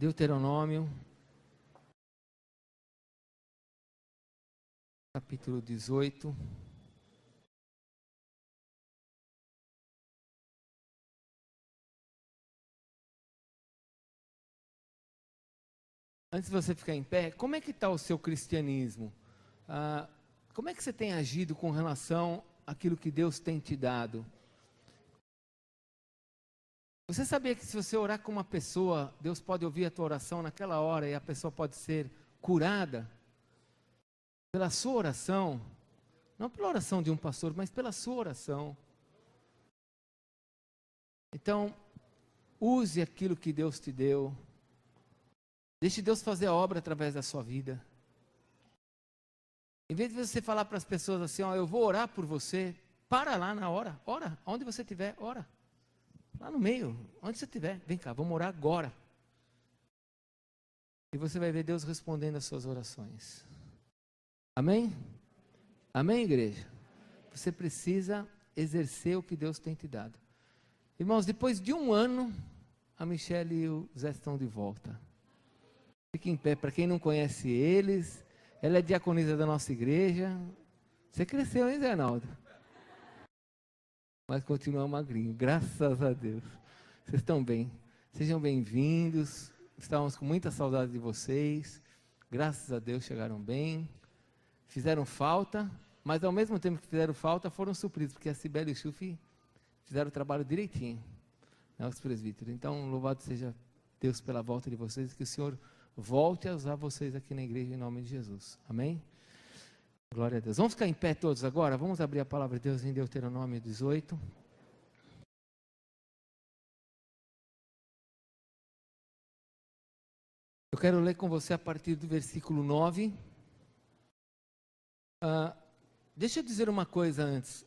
Deuteronômio, capítulo 18. Antes de você ficar em pé, como é que está o seu cristianismo? Como é que você tem agido com relação àquilo que Deus tem te dado? Você sabia que se você orar com uma pessoa, Deus pode ouvir a tua oração naquela hora e a pessoa pode ser curada pela sua oração? Não pela oração de um pastor, mas pela sua oração. Então, use aquilo que Deus te deu. Deixe Deus fazer a obra através da sua vida. Em vez de você falar para as pessoas assim, ó, eu vou orar por você, para lá na hora, ora, onde você estiver, ora. Lá no meio, onde você estiver, vem cá, vamos orar agora. E você vai ver Deus respondendo as suas orações. Amém? Amém, igreja? Você precisa exercer o que Deus tem te dado. Irmãos, depois de um ano, a Michelle e o Zé estão de volta. Fique em pé, para quem não conhece eles, ela é diaconisa da nossa igreja. Você cresceu, hein, Zé Arnaldo? Mas continua magrinho, graças a Deus. Vocês estão bem. Sejam bem-vindos. Estávamos com muita saudade de vocês. Graças a Deus chegaram bem. Fizeram falta, mas ao mesmo tempo que fizeram falta, foram supridos, porque a Cibele e o Chuf fizeram o trabalho direitinho, né, os presbíteros. Então, louvado seja Deus pela volta de vocês, que o Senhor volte a usar vocês aqui na igreja em nome de Jesus. Amém? Glória a Deus. Vamos ficar em pé todos agora? Vamos abrir a palavra de Deus em Deuteronômio 18. Eu quero ler com você a partir do versículo 9. Deixa eu dizer uma coisa antes.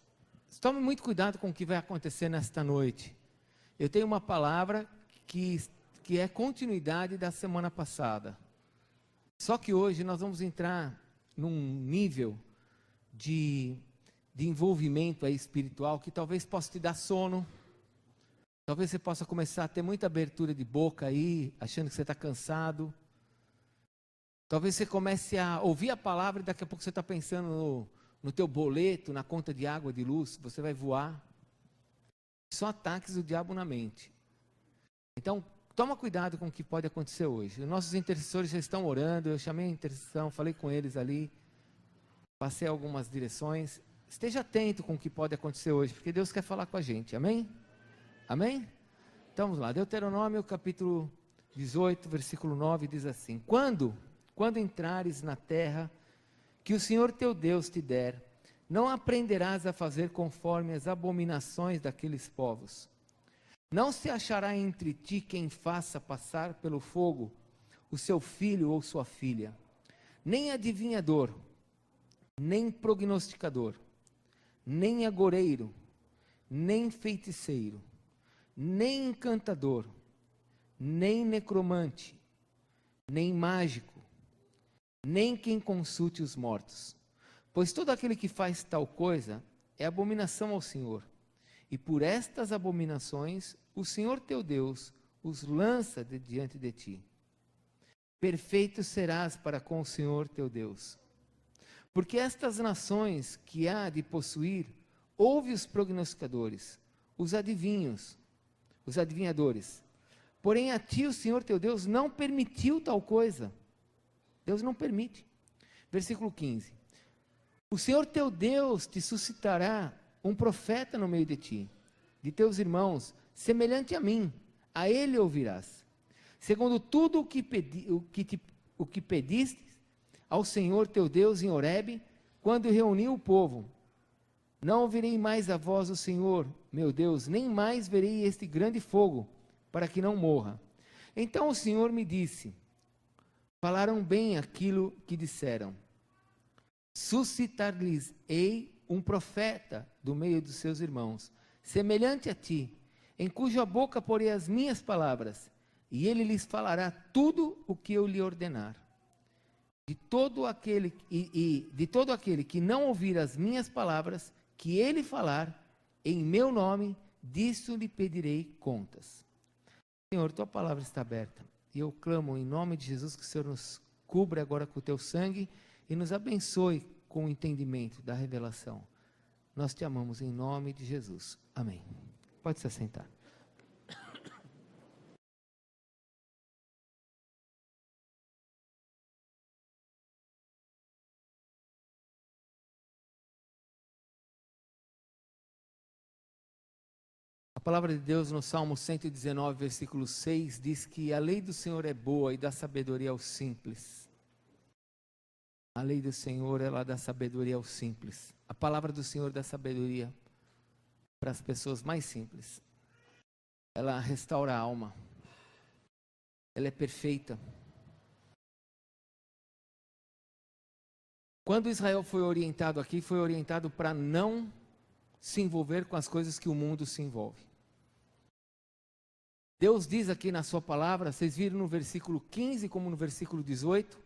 Tome muito cuidado com o que vai acontecer nesta noite. Eu tenho uma palavra que é continuidade da semana passada. Só que hoje nós vamos entrar num nível de envolvimento aí espiritual que talvez possa te dar sono. Talvez você possa começar a ter muita abertura de boca aí, achando que você está cansado. Talvez você comece a ouvir a palavra e daqui a pouco você está pensando no teu boleto, na conta de água, de luz, você vai voar. São ataques do diabo na mente. Então, toma cuidado com o que pode acontecer hoje. Os nossos intercessores já estão orando, eu chamei a intercessão, falei com eles ali, passei algumas direções. Esteja atento com o que pode acontecer hoje, porque Deus quer falar com a gente, amém? Amém? Então vamos lá, Deuteronômio capítulo 18, versículo 9, diz assim: Quando entrares na terra que o Senhor teu Deus te der, não aprenderás a fazer conforme as abominações daqueles povos. Não se achará entre ti quem faça passar pelo fogo o seu filho ou sua filha, nem adivinhador, nem prognosticador, nem agoreiro, nem feiticeiro, nem encantador, nem necromante, nem mágico, nem quem consulte os mortos. Pois todo aquele que faz tal coisa é abominação ao Senhor. E por estas abominações, o Senhor teu Deus os lança diante de ti. Perfeito serás para com o Senhor teu Deus. Porque estas nações que há de possuir, ouve os prognosticadores, os adivinhos, os adivinhadores. Porém a ti o Senhor teu Deus não permitiu tal coisa. Deus não permite. Versículo 15. O Senhor teu Deus te suscitará um profeta no meio de ti, de teus irmãos, semelhante a mim, a ele ouvirás. Segundo tudo o que pediste ao Senhor teu Deus em Horebe, quando reuniu o povo. Não ouvirei mais a voz do Senhor, meu Deus, nem mais verei este grande fogo, para que não morra. Então o Senhor me disse: falaram bem aquilo que disseram. Suscitar-lhes-ei um profeta do meio dos seus irmãos, semelhante a ti, em cuja boca porei as minhas palavras, e ele lhes falará tudo o que eu lhe ordenar. De todo aquele que não ouvir as minhas palavras, que ele falar, em meu nome, disso lhe pedirei contas. Senhor, tua palavra está aberta, E eu clamo em nome de Jesus que o Senhor nos cubra agora com o teu sangue e nos abençoe com o entendimento da revelação. Nós te amamos em nome de Jesus. Amém. Pode se assentar. A palavra de Deus no Salmo 119, versículo 6, diz que a lei do Senhor é boa e dá sabedoria aos simples. A lei do Senhor, ela dá sabedoria aos simples. A palavra do Senhor dá sabedoria para as pessoas mais simples. Ela restaura a alma. Ela é perfeita. Quando Israel foi orientado aqui, foi orientado para não se envolver com as coisas que o mundo se envolve. Deus diz aqui na sua palavra, vocês viram no versículo 15 como no versículo 18,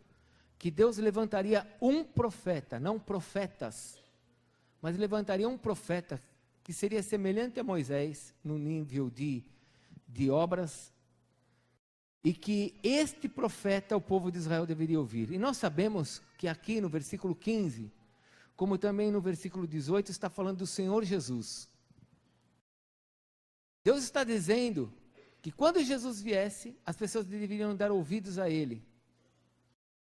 que Deus levantaria um profeta, não profetas, mas levantaria um profeta que seria semelhante a Moisés no nível de obras, e que este profeta o povo de Israel deveria ouvir. E nós sabemos que aqui no versículo 15, como também no versículo 18, está falando do Senhor Jesus. Deus está dizendo que quando Jesus viesse, as pessoas deveriam dar ouvidos a Ele.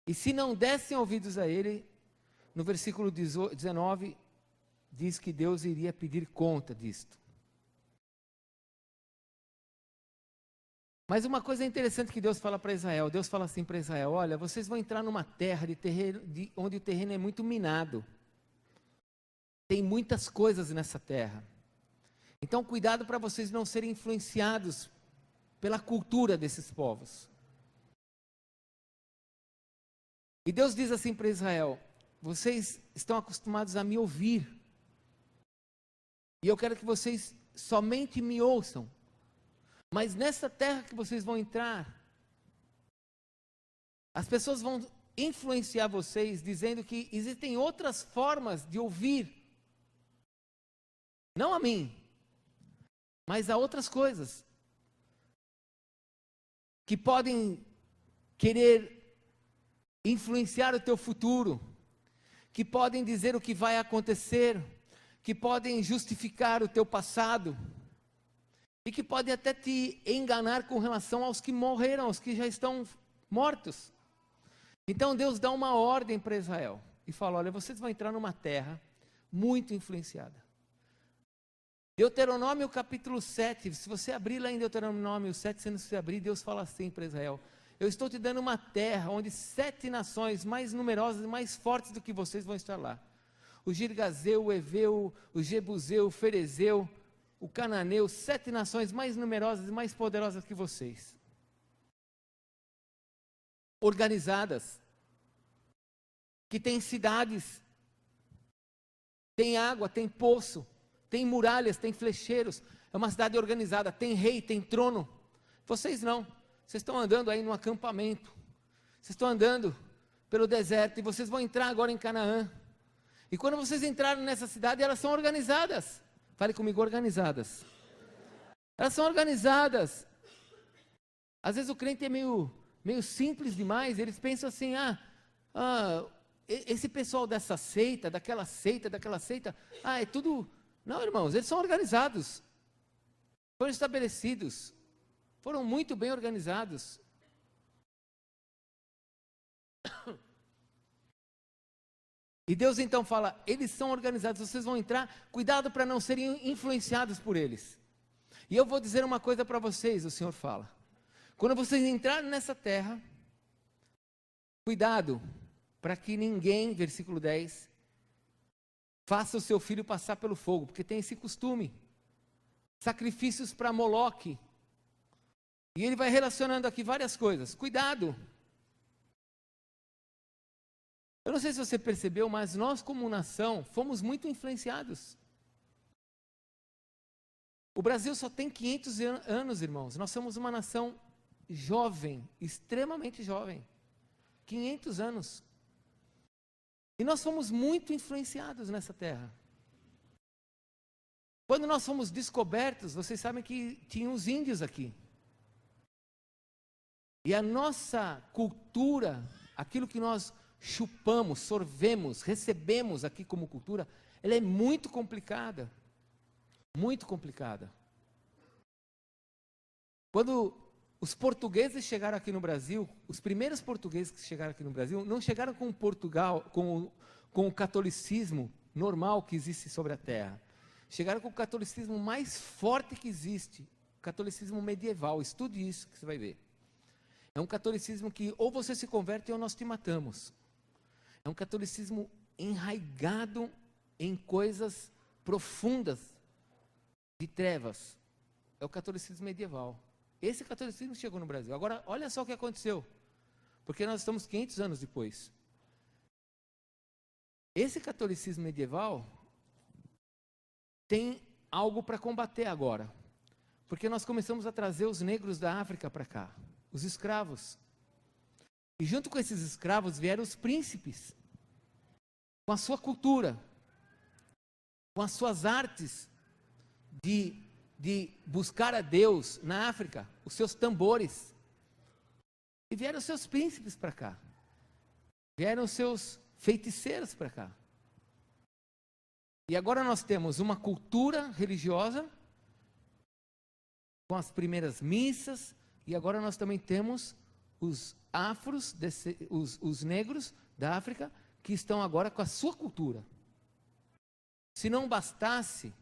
E se não dessem ouvidos a Ele, no versículo 19, diz que Deus iria pedir conta disto. Mas uma coisa interessante que Deus fala para Israel, Deus fala assim para Israel, olha, vocês vão entrar numa terra onde o terreno é muito minado. Tem muitas coisas nessa terra. Então cuidado para vocês não serem influenciados pela cultura desses povos. E Deus diz assim para Israel, vocês estão acostumados a me ouvir. E eu quero que vocês somente me ouçam. Mas nessa terra que vocês vão entrar, as pessoas vão influenciar vocês, dizendo que existem outras formas de ouvir. Não a mim, mas a outras coisas. Que podem querer influenciar o teu futuro, que podem dizer o que vai acontecer, que podem justificar o teu passado, e que podem até te enganar com relação aos que morreram, aos que já estão mortos. Então Deus dá uma ordem para Israel, e fala, olha, vocês vão entrar numa terra muito influenciada. Deuteronômio capítulo 7, se você abrir lá em Deuteronômio 7, se você abrir, Deus fala assim para Israel, eu estou te dando uma terra onde 7 nações mais numerosas e mais fortes do que vocês vão estar lá. O Girgazeu, o Eveu, o Jebuseu, o Ferezeu, o Cananeu, 7 nações mais numerosas e mais poderosas que vocês. Organizadas, que têm cidades, tem água, tem poço, tem muralhas, tem flecheiros, é uma cidade organizada, tem rei, tem trono. Vocês não, vocês estão andando aí num acampamento, vocês estão andando pelo deserto, e vocês vão entrar agora em Canaã, e quando vocês entrarem nessa cidade, elas são organizadas, fale comigo, organizadas, elas são organizadas. Às vezes o crente é meio simples demais, eles pensam assim, esse pessoal dessa seita, daquela seita, é tudo... Não, irmãos, eles são organizados, foram estabelecidos, foram muito bem organizados. E Deus então fala, eles são organizados, vocês vão entrar, cuidado para não serem influenciados por eles. E eu vou dizer uma coisa para vocês, o Senhor fala, quando vocês entrarem nessa terra, cuidado, para que ninguém, versículo 10, faça o seu filho passar pelo fogo, porque tem esse costume, sacrifícios para Moloque, e ele vai relacionando aqui várias coisas, cuidado. Eu não sei se você percebeu, mas nós como nação, fomos muito influenciados. O Brasil só tem 500 anos, irmãos, nós somos uma nação jovem, extremamente jovem, 500 anos. E nós fomos muito influenciados nessa terra. Quando nós fomos descobertos, vocês sabem que tinham os índios aqui. E a nossa cultura, aquilo que nós chupamos, sorvemos, recebemos aqui como cultura, ela é muito complicada. Muito complicada. Quando os portugueses chegaram aqui no Brasil, os primeiros portugueses que chegaram aqui no Brasil, não chegaram com Portugal, com o catolicismo normal que existe sobre a terra. Chegaram com o catolicismo mais forte que existe, o catolicismo medieval. Estude isso que você vai ver. É um catolicismo que ou você se converte ou nós te matamos. É um catolicismo enraigado em coisas profundas de trevas. É o catolicismo medieval. Esse catolicismo chegou no Brasil. Agora, olha só o que aconteceu. Porque nós estamos 500 anos depois. Esse catolicismo medieval tem algo para combater agora. Porque nós começamos a trazer os negros da África para cá. Os escravos. E junto com esses escravos vieram os príncipes. Com a sua cultura. Com as suas artes de buscar a Deus na África, os seus tambores. E vieram os seus príncipes para cá. Vieram os seus feiticeiros para cá. E agora nós temos uma cultura religiosa, com as primeiras missas, e agora nós também temos os afros, os negros da África, que estão agora com a sua cultura. Se não bastasse,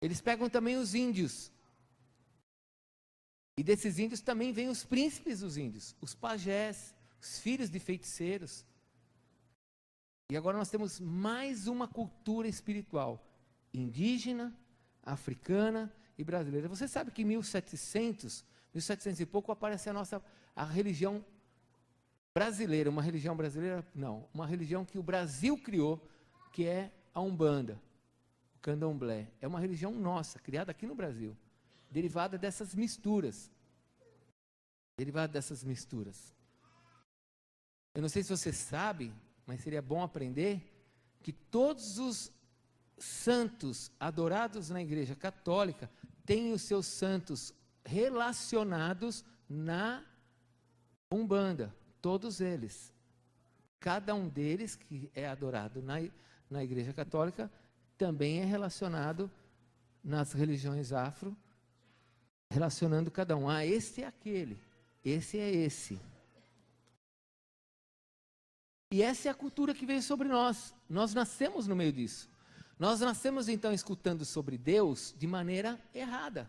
eles pegam também os índios. E desses índios também vêm os príncipes dos índios, os pajés, os filhos de feiticeiros. E agora nós temos mais uma cultura espiritual, indígena, africana e brasileira. Você sabe que em 1700 e pouco aparece a religião brasileira, uma religião brasileira? Não, uma religião que o Brasil criou, que é a Umbanda. Candomblé, é uma religião nossa, criada aqui no Brasil, derivada dessas misturas. Eu não sei se você sabe, mas seria bom aprender, que todos os santos adorados na Igreja Católica têm os seus santos relacionados na Umbanda, todos eles. Cada um deles que é adorado na Igreja Católica também é relacionado nas religiões afro, relacionando cada um. Ah, esse é aquele, esse é esse. E essa é a cultura que veio sobre nós. Nós nascemos no meio disso. Nós nascemos então escutando sobre Deus de maneira errada.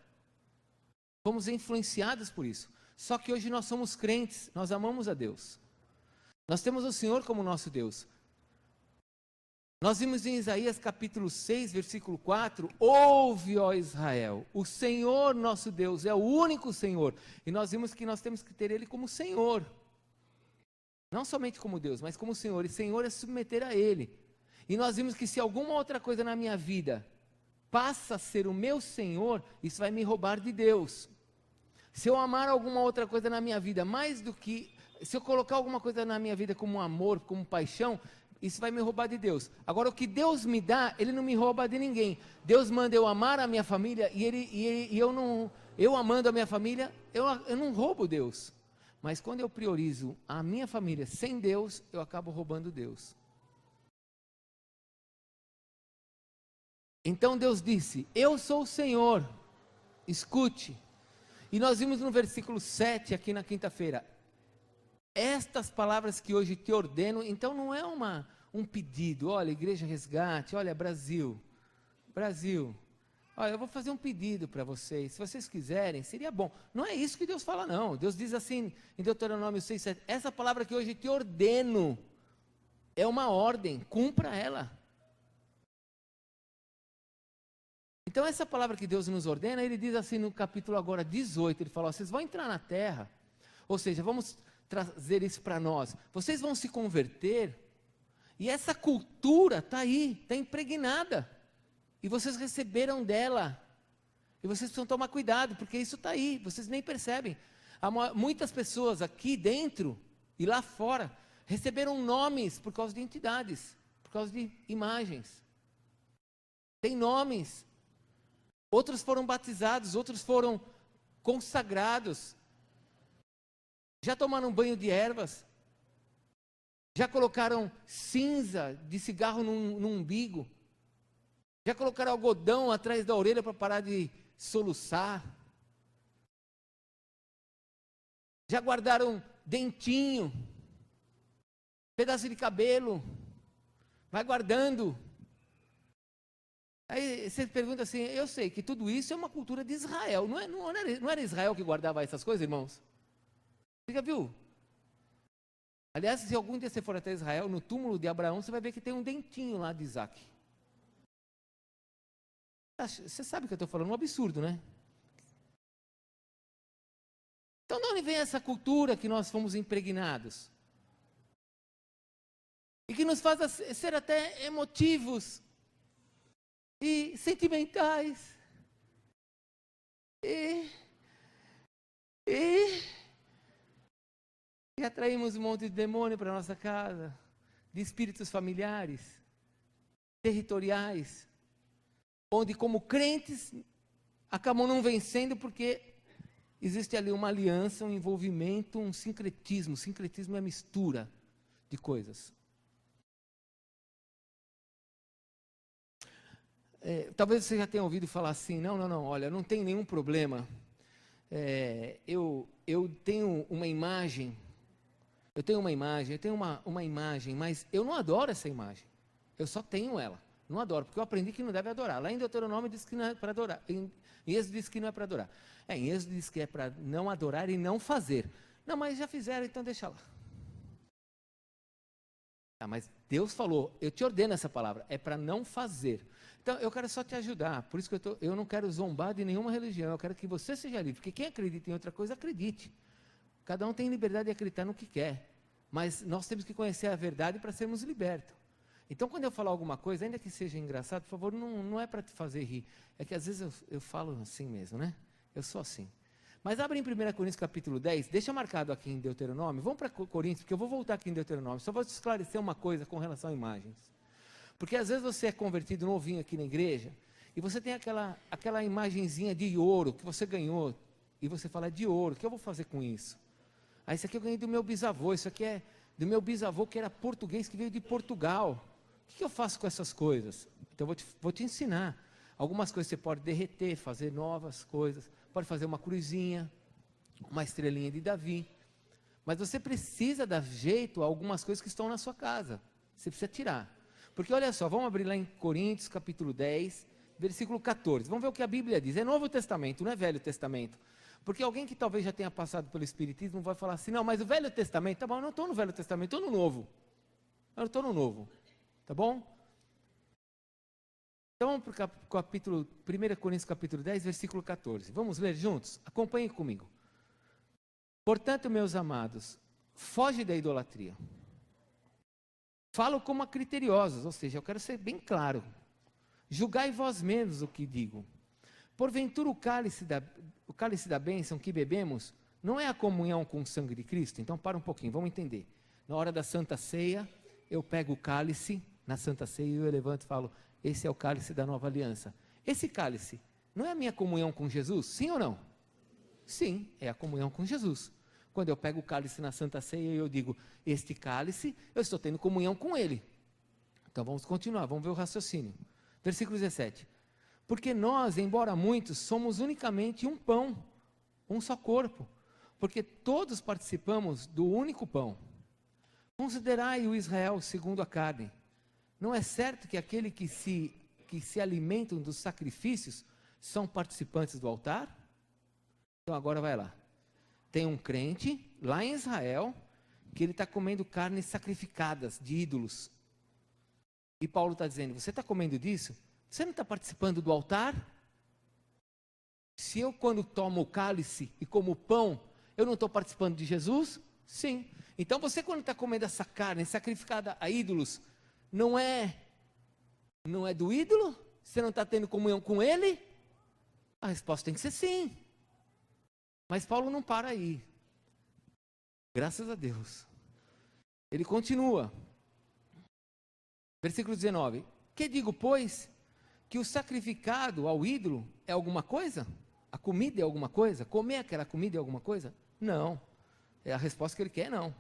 Fomos influenciados por isso. Só que hoje nós somos crentes, nós amamos a Deus. Nós temos o Senhor como nosso Deus. Nós vimos em Isaías capítulo 6, versículo 4, ouve, ó Israel, o Senhor nosso Deus é o único Senhor. E nós vimos que nós temos que ter Ele como Senhor. Não somente como Deus, mas como Senhor. E Senhor é submeter a Ele. E nós vimos que se alguma outra coisa na minha vida passa a ser o meu Senhor, isso vai me roubar de Deus. Se eu amar alguma outra coisa na minha vida, mais do que... Se eu colocar alguma coisa na minha vida como amor, como paixão, isso vai me roubar de Deus. Agora, o que Deus me dá, Ele não me rouba de ninguém. Deus manda eu amar a minha família, e eu amando a minha família, eu não roubo Deus. Mas quando eu priorizo a minha família sem Deus, eu acabo roubando Deus. Então Deus disse, eu sou o Senhor, escute. E nós vimos no versículo 7, aqui na quinta-feira, estas palavras que hoje te ordeno, então não é um pedido, olha, Igreja Resgate, olha, Brasil, olha, eu vou fazer um pedido para vocês, se vocês quiserem, seria bom. Não é isso que Deus fala, não. Deus diz assim, em Deuteronômio 6:7, essa palavra que hoje te ordeno, é uma ordem, cumpra ela. Então essa palavra que Deus nos ordena, Ele diz assim no capítulo agora 18, Ele fala, vocês vão entrar na terra, ou seja, vamos trazer isso para nós, vocês vão se converter, e essa cultura está aí, está impregnada, e vocês receberam dela, e vocês precisam tomar cuidado, porque isso está aí, vocês nem percebem. Muitas pessoas aqui dentro e lá fora receberam nomes por causa de entidades, por causa de imagens. Tem nomes. Outros foram batizados, outros foram consagrados. Já tomaram banho de ervas? Já colocaram cinza de cigarro no umbigo? Já colocaram algodão atrás da orelha para parar de soluçar? Já guardaram dentinho, pedaço de cabelo? Vai guardando. Aí você pergunta assim, eu sei que tudo isso é uma cultura de Israel. Não era Israel que guardava essas coisas, irmãos? Você já viu? Aliás, se algum dia você for até Israel, no túmulo de Abraão, você vai ver que tem um dentinho lá de Isaac. Você sabe o que eu estou falando? Um absurdo, né? Então, de onde vem essa cultura que nós fomos impregnados? E que nos faz ser até emotivos e sentimentais. E atraímos um monte de demônio para a nossa casa, de espíritos familiares, territoriais, onde como crentes acabam não vencendo porque existe ali uma aliança, um envolvimento, um sincretismo. Sincretismo é a mistura de coisas. Talvez você já tenha ouvido falar assim, não, olha, não tem nenhum problema. Eu tenho uma imagem, eu tenho uma imagem, mas eu não adoro essa imagem. Eu só tenho ela. Não adoro, porque eu aprendi que não deve adorar. Lá em Deuteronômio diz que não é para adorar. Em Êxodo diz que não é para adorar. Em Êxodo diz que é para não adorar e não fazer. Não, mas já fizeram, então deixa lá. Mas Deus falou, eu te ordeno essa palavra, é para não fazer. Então, eu quero só te ajudar. Por isso que eu não quero zombar de nenhuma religião. Eu quero que você seja livre. Porque quem acredita em outra coisa, acredite. Cada um tem liberdade de acreditar no que quer. Mas nós temos que conhecer a verdade para sermos libertos. Então, quando eu falar alguma coisa, ainda que seja engraçado, por favor, não é para te fazer rir. É que às vezes eu falo assim mesmo, né? Eu sou assim. Mas abre em 1 Coríntios capítulo 10, deixa marcado aqui em Deuteronômio. Vamos para Coríntios, porque eu vou voltar aqui em Deuteronômio. Só vou te esclarecer uma coisa com relação a imagens. Porque às vezes você é convertido novinho aqui na igreja, e você tem aquela imagenzinha de ouro que você ganhou, e você fala, é de ouro, o que eu vou fazer com isso? Ah, isso aqui eu ganhei do meu bisavô, isso aqui é do meu bisavô que era português, que veio de Portugal. O que eu faço com essas coisas? Então eu vou te ensinar. Algumas coisas você pode derreter, fazer novas coisas, pode fazer uma cruzinha, uma estrelinha de Davi, mas você precisa dar jeito a algumas coisas que estão na sua casa, você precisa tirar, porque olha só, vamos abrir lá em Coríntios capítulo 10, versículo 14, vamos ver o que a Bíblia diz, é Novo Testamento, não é Velho Testamento, porque alguém que talvez já tenha passado pelo Espiritismo vai falar assim, não, mas o Velho Testamento, tá bom, eu não estou no Velho Testamento, estou no Novo, eu estou no Novo, tá bom? Então vamos para o capítulo, 1 Coríntios capítulo 10, versículo 14. Vamos ler juntos? Acompanhem comigo. Portanto, meus amados, foge da idolatria. Falo como a criteriosos, ou seja, eu quero ser bem claro. Julgai vós mesmos o que digo. Porventura o cálice da bênção que bebemos não é a comunhão com o sangue de Cristo? Então para um pouquinho, vamos entender. Na hora da Santa Ceia, eu pego o cálice, na Santa Ceia eu levanto e falo, esse é o cálice da nova aliança. Esse cálice não é a minha comunhão com Jesus? Sim ou não? Sim, é a comunhão com Jesus. Quando eu pego o cálice na Santa Ceia, eu digo, este cálice, eu estou tendo comunhão com ele. Então vamos continuar, vamos ver o raciocínio. Versículo 17. Porque nós, embora muitos, somos unicamente um pão, um só corpo. Porque todos participamos do único pão. Considerai o Israel segundo a carne. Não é certo que aqueles que se alimentam dos sacrifícios são participantes do altar? Então agora vai lá. Tem um crente lá em Israel que ele está comendo carnes sacrificadas de ídolos. E Paulo está dizendo, você está comendo disso? Você não está participando do altar? Se eu quando tomo o cálice e como o pão, eu não estou participando de Jesus? Sim. Então você quando está comendo essa carne sacrificada a ídolos, não é do ídolo? Você não está tendo comunhão com ele? A resposta tem que ser sim. Mas Paulo não para aí. Graças a Deus. Ele continua. Versículo 19. Que digo, pois, que o sacrificado ao ídolo é alguma coisa? A comida é alguma coisa? Comer aquela comida é alguma coisa? Não. É a resposta que ele quer, não.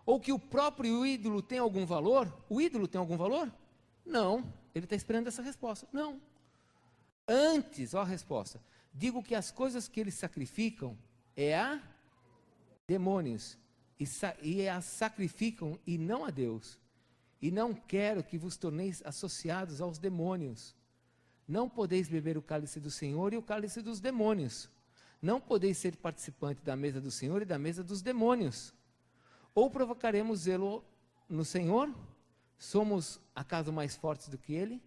Ou que o próprio ídolo tem algum valor? O ídolo tem algum valor? Não. Ele está esperando essa resposta. Não. Antes, ó a resposta. Digo que as coisas que eles sacrificam é a demônios. E as sacrificam e não a Deus. E não quero que vos torneis associados aos demônios. Não podeis beber o cálice do Senhor e o cálice dos demônios. Não podeis ser participante da mesa do Senhor e da mesa dos demônios. Ou provocaremos zelo no Senhor? Somos acaso mais fortes do que Ele?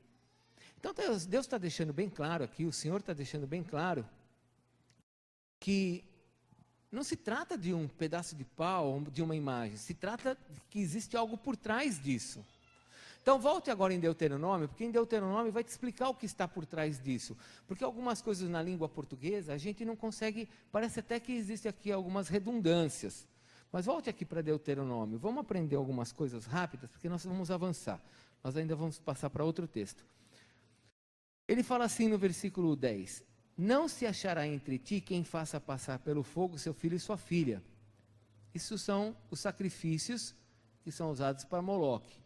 Então Deus está deixando bem claro aqui, o Senhor está deixando bem claro, que não se trata de um pedaço de pau, de uma imagem, se trata de que existe algo por trás disso. Então volte agora em Deuteronômio, porque em Deuteronômio vai te explicar o que está por trás disso. Porque algumas coisas na língua portuguesa a gente não consegue, parece até que existe aqui algumas redundâncias. Mas volte aqui para Deuteronômio, vamos aprender algumas coisas rápidas, porque nós vamos avançar. Nós ainda vamos passar para outro texto. Ele fala assim no versículo 10, não se achará entre ti quem faça passar pelo fogo seu filho e sua filha. Isso são os sacrifícios que são usados para Moloque.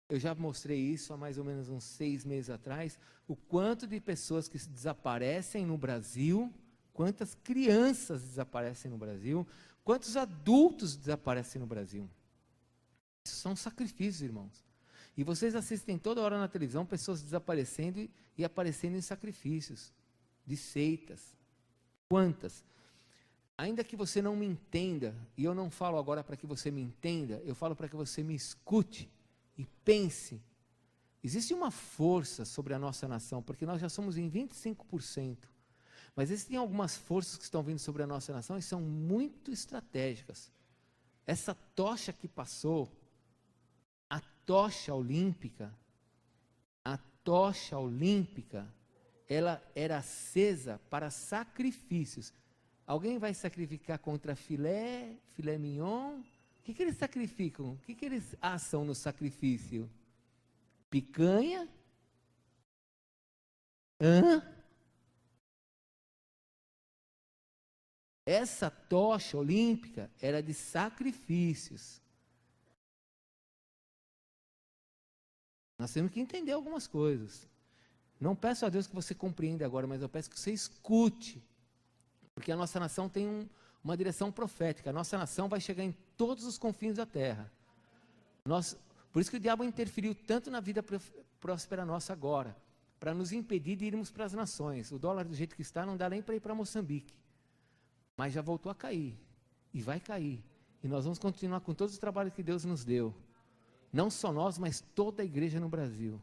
Eu já mostrei isso há mais ou menos uns 6 meses atrás, o quanto de pessoas que desaparecem no Brasil, quantas crianças desaparecem no Brasil, quantos adultos desaparecem no Brasil. Isso são sacrifícios, irmãos. E vocês assistem toda hora na televisão pessoas desaparecendo e aparecendo em sacrifícios, de seitas. Quantas? Ainda que você não me entenda, e eu não falo agora para que você me entenda, eu falo para que você me escute e pense. Existe uma força sobre a nossa nação, porque nós já somos em 25%, mas existem algumas forças que estão vindo sobre a nossa nação e são muito estratégicas. Essa tocha que passou, a tocha olímpica, ela era acesa para sacrifícios. Alguém vai sacrificar contra filé mignon? O que eles sacrificam? O que eles assam no sacrifício? Picanha? Essa tocha olímpica era de sacrifícios. Nós temos que entender algumas coisas. Não peço a Deus que você compreenda agora, mas eu peço que você escute. Porque a nossa nação tem uma direção profética. A nossa nação vai chegar em todos os confins da terra. Por isso que o diabo interferiu tanto na vida próspera nossa agora, para nos impedir de irmos para as nações. O dólar do jeito que está não dá nem para ir para Moçambique. Mas já voltou a cair. E vai cair. E nós vamos continuar com todos os trabalhos que Deus nos deu. Não só nós, mas toda a igreja no Brasil.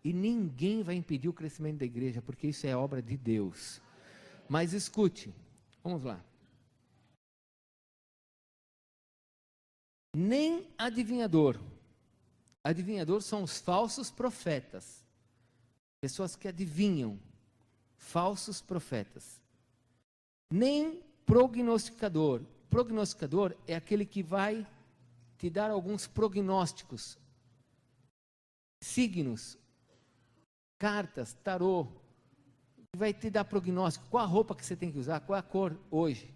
E ninguém vai impedir o crescimento da igreja, porque isso é obra de Deus. Mas escute, vamos lá. Nem adivinhador. Adivinhador são os falsos profetas. Pessoas que adivinham. Falsos profetas. Nem prognosticador. Prognosticador é aquele que vai te dar alguns prognósticos. Signos. Cartas, tarô. Vai te dar prognóstico. Qual a roupa que você tem que usar? Qual é a cor hoje?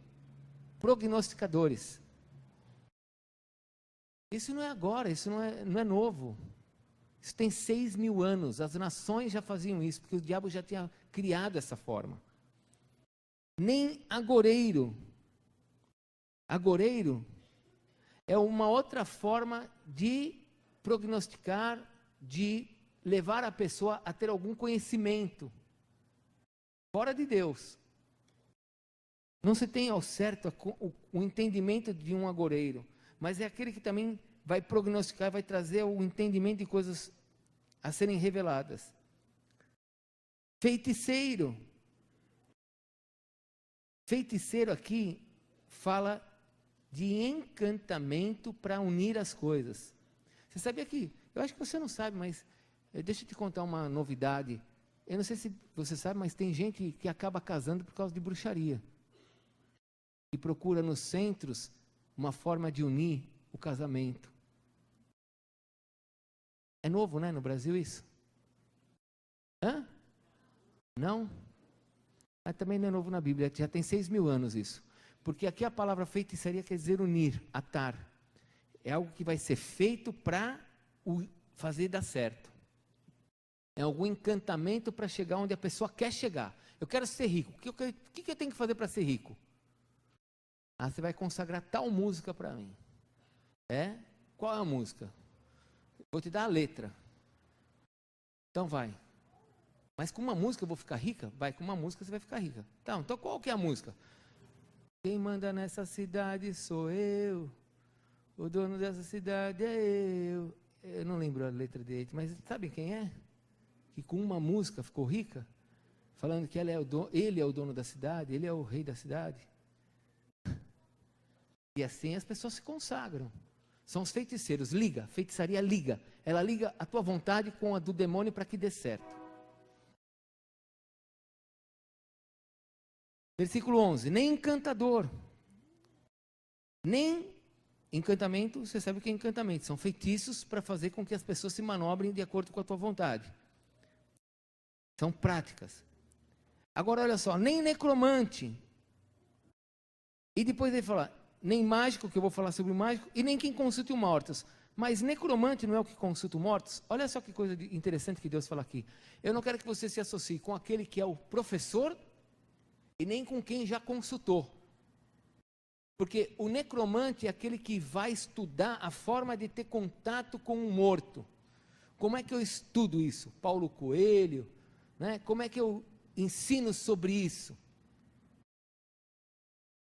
Prognosticadores. Isso não é agora, isso não é novo. Isso tem 6.000 anos. As nações já faziam isso, porque o diabo já tinha criado essa forma. Nem agoreiro. Agoreiro é uma outra forma de prognosticar, de levar a pessoa a ter algum conhecimento. Fora de Deus. Não se tem ao certo o entendimento de um agoreiro, mas é aquele que também vai prognosticar, vai trazer o entendimento de coisas a serem reveladas. Feiticeiro. Feiticeiro aqui fala de encantamento para unir as coisas. Você sabia que, eu acho que você não sabe, mas deixa eu te contar uma novidade. Eu não sei se você sabe, mas tem gente que acaba casando por causa de bruxaria. E procura nos centros uma forma de unir o casamento. É novo, né, no Brasil isso? Não? Mas também não é novo na Bíblia, já tem 6.000 anos isso. Porque aqui a palavra feitiçaria quer dizer unir, atar. É algo que vai ser feito para fazer dar certo. É algum encantamento para chegar onde a pessoa quer chegar. Eu quero ser rico. O que eu tenho que fazer para ser rico? Ah, você vai consagrar tal música para mim. É? Qual é a música? Vou te dar a letra. Então vai. Mas com uma música eu vou ficar rica? Vai, com uma música você vai ficar rica. Então qual que é a música? Quem manda nessa cidade sou eu. O dono dessa cidade é eu. Eu não lembro a letra dele, mas sabe quem é? Que com uma música ficou rica? Falando que ele é o dono da cidade, ele é o rei da cidade. E assim as pessoas se consagram. São os feiticeiros. Liga, feitiçaria liga. Ela liga a tua vontade com a do demônio para que dê certo. Versículo 11. Nem encantador, nem encantamento, você sabe o que é encantamento. São feitiços para fazer com que as pessoas se manobrem de acordo com a tua vontade. São práticas. Agora olha só, nem necromante. E depois ele fala, nem mágico, que eu vou falar sobre o mágico, e nem quem consulta os mortos. Mas necromante não é o que consulta os mortos? Olha só que coisa interessante que Deus fala aqui. Eu não quero que você se associe com aquele que é o professor e nem com quem já consultou. Porque o necromante é aquele que vai estudar a forma de ter contato com um morto. Como é que eu estudo isso? Paulo Coelho, né? Como é que eu ensino sobre isso?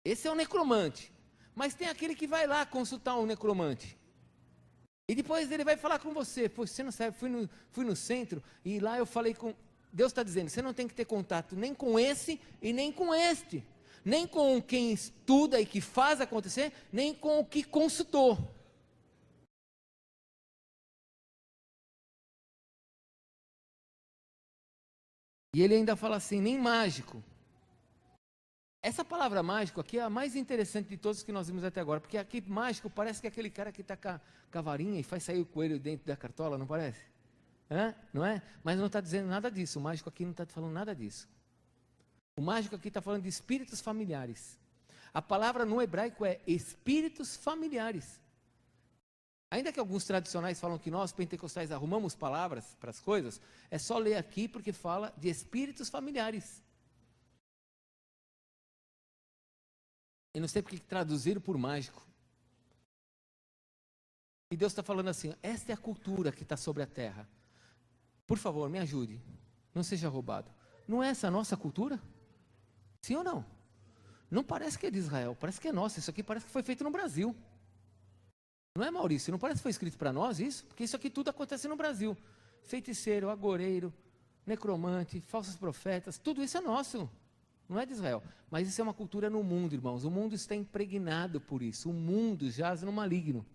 Esse é o necromante. Mas tem aquele que vai lá consultar um necromante. E depois ele vai falar com você. Pô, você não sabe, fui no centro e lá eu falei com... Deus está dizendo, você não tem que ter contato nem com esse e nem com este. Nem com quem estuda e que faz acontecer, nem com o que consultou. E ele ainda fala assim, nem mágico. Essa palavra mágico aqui é a mais interessante de todos que nós vimos até agora, porque aqui mágico parece que é aquele cara que está com a varinha e faz sair o coelho dentro da cartola, não parece? Não é? Mas não está dizendo nada disso, o mágico aqui não está falando nada disso. O mágico aqui está falando de espíritos familiares. A palavra no hebraico é espíritos familiares. Ainda que alguns tradicionais falam que nós, pentecostais, arrumamos palavras para as coisas, é só ler aqui porque fala de espíritos familiares. Eu não sei porque traduziram por mágico. E Deus está falando assim, esta é a cultura que está sobre a terra. Por favor, me ajude. Não seja roubado. Não é essa a nossa cultura? Sim ou não? Não parece que é de Israel, parece que é nossa. Isso aqui parece que foi feito no Brasil. Não é, Maurício? Não parece que foi escrito para nós isso? Porque isso aqui tudo acontece no Brasil. Feiticeiro, agoreiro, necromante, falsos profetas, tudo isso é nosso. Não é de Israel, mas isso é uma cultura no mundo, irmãos. O mundo está impregnado por isso. O mundo jaz no maligno.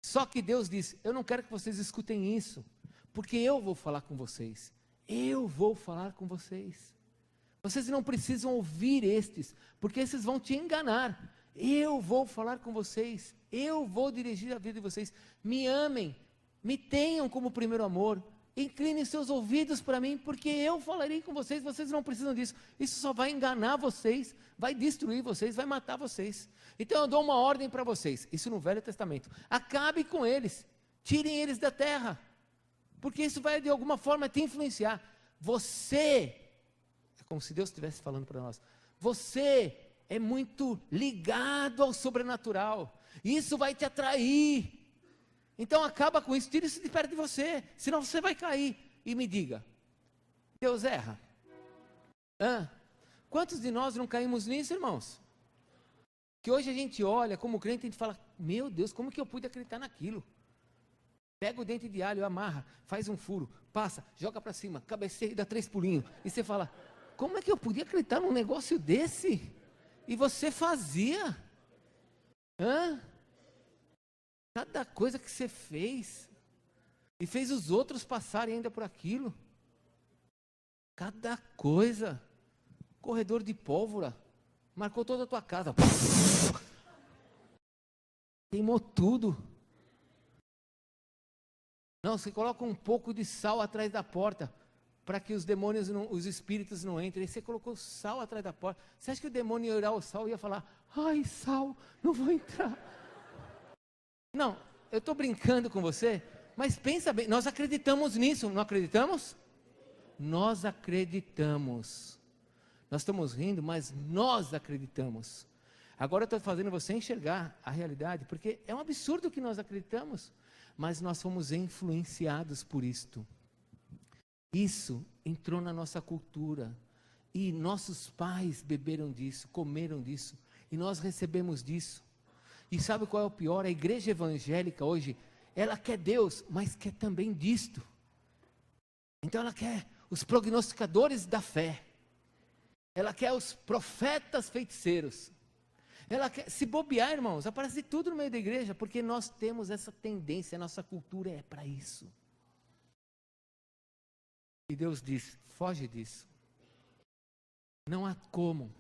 Só que Deus diz, eu não quero que vocês escutem isso, porque eu vou falar com vocês. Eu vou falar com vocês. Vocês não precisam ouvir estes, porque esses vão te enganar. Eu vou falar com vocês. Eu vou dirigir a vida de vocês. Me amem, me tenham como primeiro amor. Inclinem seus ouvidos para mim, porque eu falarei com vocês, vocês não precisam disso. Isso só vai enganar vocês, vai destruir vocês, vai matar vocês. Então eu dou uma ordem para vocês, isso no Velho Testamento. Acabe com eles, tirem eles da terra, porque isso vai de alguma forma te influenciar. Você, é como se Deus estivesse falando para nós, você é muito ligado ao sobrenatural, isso vai te atrair. Então acaba com isso, tira isso de perto de você, senão você vai cair. E me diga, Deus erra? Quantos de nós não caímos nisso, irmãos? Que hoje a gente olha como crente e a gente fala, meu Deus, como que eu pude acreditar naquilo? Pega o dente de alho, amarra, faz um furo, passa, joga para cima, cabeceia e dá 3 pulinhos. E você fala, como é que eu podia acreditar num negócio desse? E você fazia? Cada coisa que você fez, e fez os outros passarem ainda por aquilo. Cada coisa, corredor de pólvora, marcou toda a tua casa. Queimou tudo. Não, você coloca um pouco de sal atrás da porta, para que os demônios, os espíritos não entrem. E você colocou sal atrás da porta. Você acha que o demônio ia olhar o sal e ia falar, ai, sal, não vou entrar? Não, eu estou brincando com você, mas pensa bem, nós acreditamos nisso, não acreditamos? Nós acreditamos. Nós estamos rindo, mas nós acreditamos. Agora eu estou fazendo você enxergar a realidade, porque é um absurdo que nós acreditamos, mas nós fomos influenciados por isto. Isso entrou na nossa cultura, e nossos pais beberam disso, comeram disso, e nós recebemos disso. E sabe qual é o pior? A igreja evangélica hoje, ela quer Deus, mas quer também disto. Então ela quer os prognosticadores da fé, ela quer os profetas feiticeiros, ela quer, se bobear, irmãos, aparece tudo no meio da igreja, porque nós temos essa tendência, a nossa cultura é para isso. E Deus diz, foge disso. Não há como.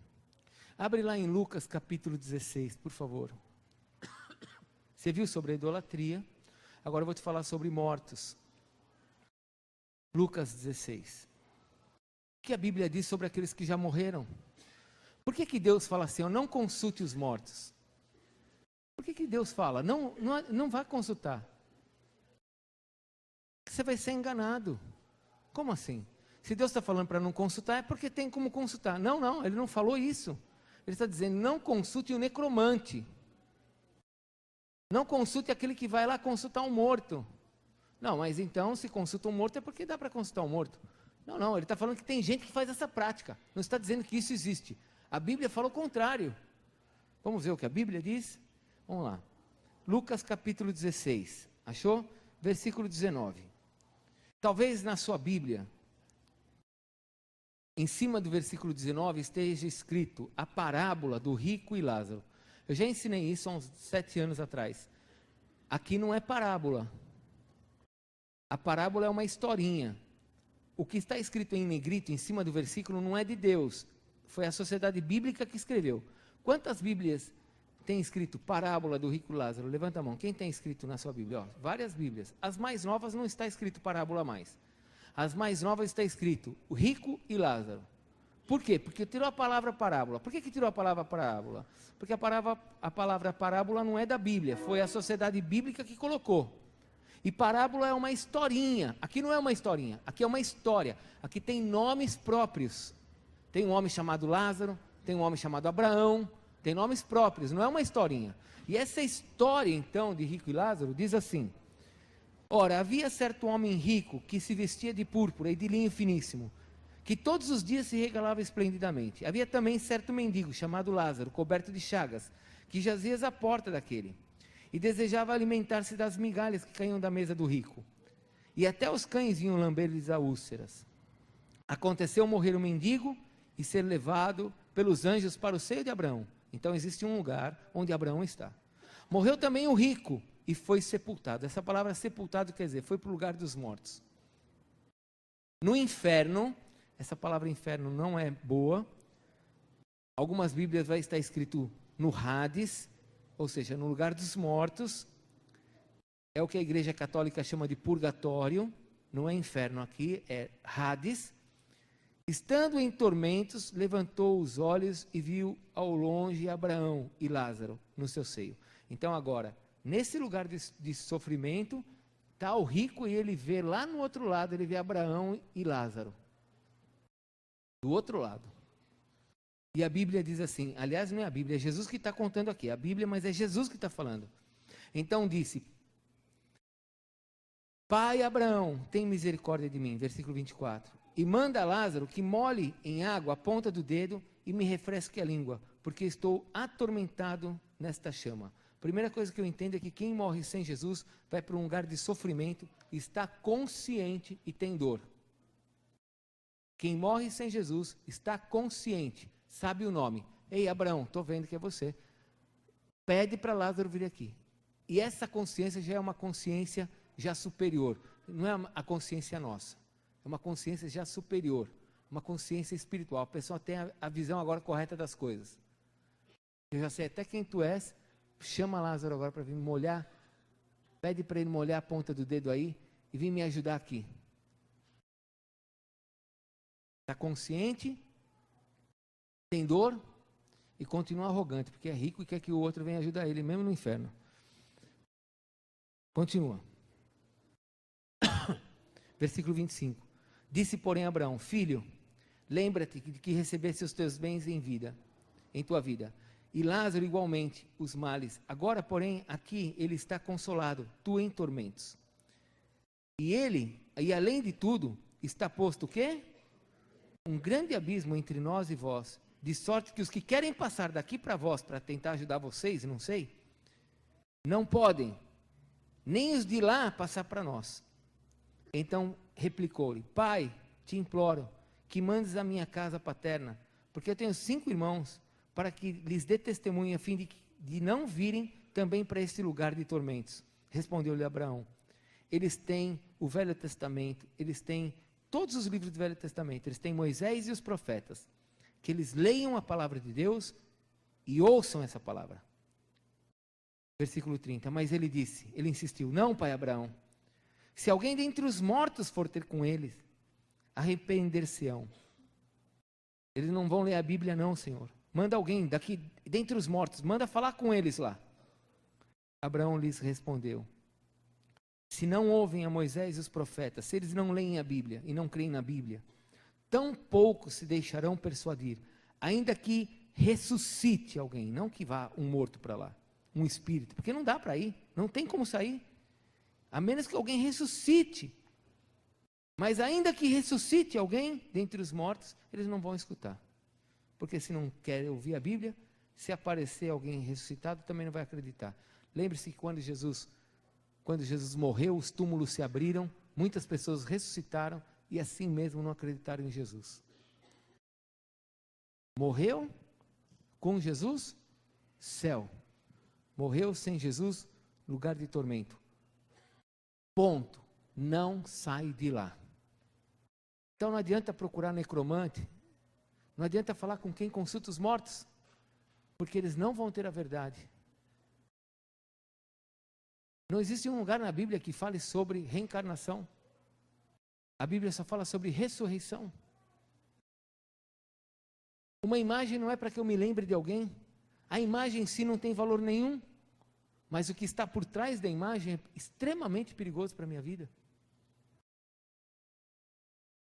Abre lá em Lucas capítulo 16, por favor. Você viu sobre a idolatria, agora eu vou te falar sobre mortos. Lucas 16. O que a Bíblia diz sobre aqueles que já morreram? Por que Deus fala assim, não consulte os mortos? Por que Deus fala, não vá consultar? Você vai ser enganado. Como assim? Se Deus está falando para não consultar, é porque tem como consultar. Não, Ele não falou isso. Ele está dizendo, não consulte o necromante. Não consulte aquele que vai lá consultar um morto. Não, mas então, se consulta um morto, é porque dá para consultar um morto. Não, ele está falando que tem gente que faz essa prática. Não está dizendo que isso existe. A Bíblia fala o contrário. Vamos ver o que a Bíblia diz? Vamos lá. Lucas capítulo 16. Achou? Versículo 19. Talvez na sua Bíblia, em cima do versículo 19, esteja escrito a parábola do rico e Lázaro. Eu já ensinei isso há uns 7 anos atrás. Aqui não é parábola. A parábola é uma historinha. O que está escrito em negrito, em cima do versículo, não é de Deus. Foi a sociedade bíblica que escreveu. Quantas Bíblias tem escrito parábola do rico Lázaro? Levanta a mão. Quem tem escrito na sua Bíblia? Várias Bíblias. As mais novas não está escrito parábola mais. As mais novas está escrito o rico e Lázaro. Por quê? Porque tirou a palavra parábola. Por que tirou a palavra parábola? Porque a palavra parábola não é da Bíblia. Foi a sociedade bíblica que colocou. E parábola é uma historinha. Aqui não é uma historinha. Aqui é uma história. Aqui tem nomes próprios. Tem um homem chamado Lázaro, tem um homem chamado Abraão, tem nomes próprios, não é uma historinha. E essa história, então, de rico e Lázaro, diz assim, ora, havia certo homem rico, que se vestia de púrpura e de linho finíssimo, que todos os dias se regalava esplendidamente. Havia também certo mendigo, chamado Lázaro, coberto de chagas, que jazia à porta daquele, e desejava alimentar-se das migalhas que caíam da mesa do rico. E até os cães vinham lamber-lhes as úlceras. Aconteceu morrer o mendigo, e ser levado pelos anjos para o seio de Abraão. Então existe um lugar onde Abraão está. Morreu também o rico e foi sepultado. Essa palavra sepultado quer dizer, foi para o lugar dos mortos. No inferno, essa palavra inferno não é boa. Algumas Bíblias vai estar escrito no Hades, ou seja, no lugar dos mortos. É o que a Igreja Católica chama de purgatório. Não é inferno aqui, é Hades. Estando em tormentos, levantou os olhos e viu ao longe Abraão e Lázaro no seu seio. Então agora, nesse lugar de sofrimento, está o rico e ele vê lá no outro lado, ele vê Abraão e Lázaro. Do outro lado. E a Bíblia diz assim, aliás não é a Bíblia, é Jesus que está contando aqui, a Bíblia, mas é Jesus que está falando. Então disse, Pai Abraão, tem misericórdia de mim, versículo 24. E manda a Lázaro que molhe em água a ponta do dedo e me refresque a língua, porque estou atormentado nesta chama. Primeira coisa que eu entendo é que quem morre sem Jesus vai para um lugar de sofrimento, está consciente e tem dor. Quem morre sem Jesus está consciente, sabe o nome. Ei, Abraão, estou vendo que é você. Pede para Lázaro vir aqui. E essa consciência já é uma consciência já superior, não é a consciência nossa. É uma consciência já superior, uma consciência espiritual. A pessoa tem a visão agora correta das coisas. Eu já sei até quem tu és, chama Lázaro agora para vir me molhar, pede para ele molhar a ponta do dedo aí e vir me ajudar aqui. Está consciente, tem dor e continua arrogante, porque é rico e quer que o outro venha ajudar ele, mesmo no inferno. Continua. Versículo 25. Disse, porém, Abraão: filho, lembra-te de que recebeste os teus bens em tua vida, e Lázaro igualmente os males. Agora, porém, aqui ele está consolado, tu em tormentos. E além de tudo, está posto o quê? Um grande abismo entre nós e vós, de sorte que os que querem passar daqui para vós, para tentar ajudar vocês, não sei, não podem, nem os de lá passar para nós. Então replicou-lhe: pai, te imploro que mandes a minha casa paterna, porque eu tenho 5 irmãos, para que lhes dê testemunho, a fim de não virem também para este lugar de tormentos. Respondeu-lhe Abraão: eles têm o Velho Testamento, eles têm todos os livros do Velho Testamento, eles têm Moisés e os profetas, que eles leiam a palavra de Deus e ouçam essa palavra. Versículo 30, mas ele insistiu: não, pai Abraão, se alguém dentre os mortos for ter com eles, arrepender-se-ão. Eles não vão ler a Bíblia não, Senhor. Manda alguém daqui, dentre os mortos, manda falar com eles lá. Abraão lhes respondeu: se não ouvem a Moisés e os profetas, se eles não leem a Bíblia e não creem na Bíblia, tão pouco se deixarão persuadir, ainda que ressuscite alguém, não que vá um morto para lá, um espírito, porque não dá para ir, não tem como sair, a menos que alguém ressuscite. Mas ainda que ressuscite alguém dentre os mortos, eles não vão escutar, porque se não querem ouvir a Bíblia, se aparecer alguém ressuscitado, também não vai acreditar. Lembre-se que quando Jesus morreu, os túmulos se abriram, muitas pessoas ressuscitaram e assim mesmo não acreditaram em Jesus. Morreu com Jesus, céu. Morreu sem Jesus, lugar de tormento. Ponto. Não sai de lá. Então não adianta procurar necromante, não adianta falar com quem consulta os mortos, porque eles não vão ter a verdade. Não existe um lugar na Bíblia que fale sobre reencarnação. A Bíblia só fala sobre ressurreição. Uma imagem não é para que eu me lembre de alguém. A imagem em si não tem valor nenhum. Mas o que está por trás da imagem é extremamente perigoso para a minha vida.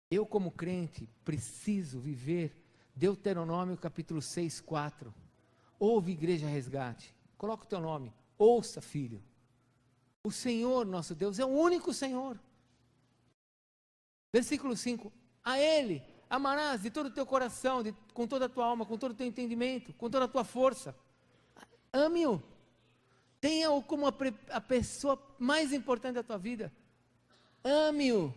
Eu, como crente, preciso viver Deuteronômio capítulo 6, 4. Ouve, igreja resgate. Coloca o teu nome. Ouça, filho. O Senhor, nosso Deus, é o único Senhor. Versículo 5. A Ele amarás de todo o teu coração, com toda a tua alma, com todo o teu entendimento, com toda a tua força. Ame-o. Tenha-o como a pessoa mais importante da tua vida. Ame-o.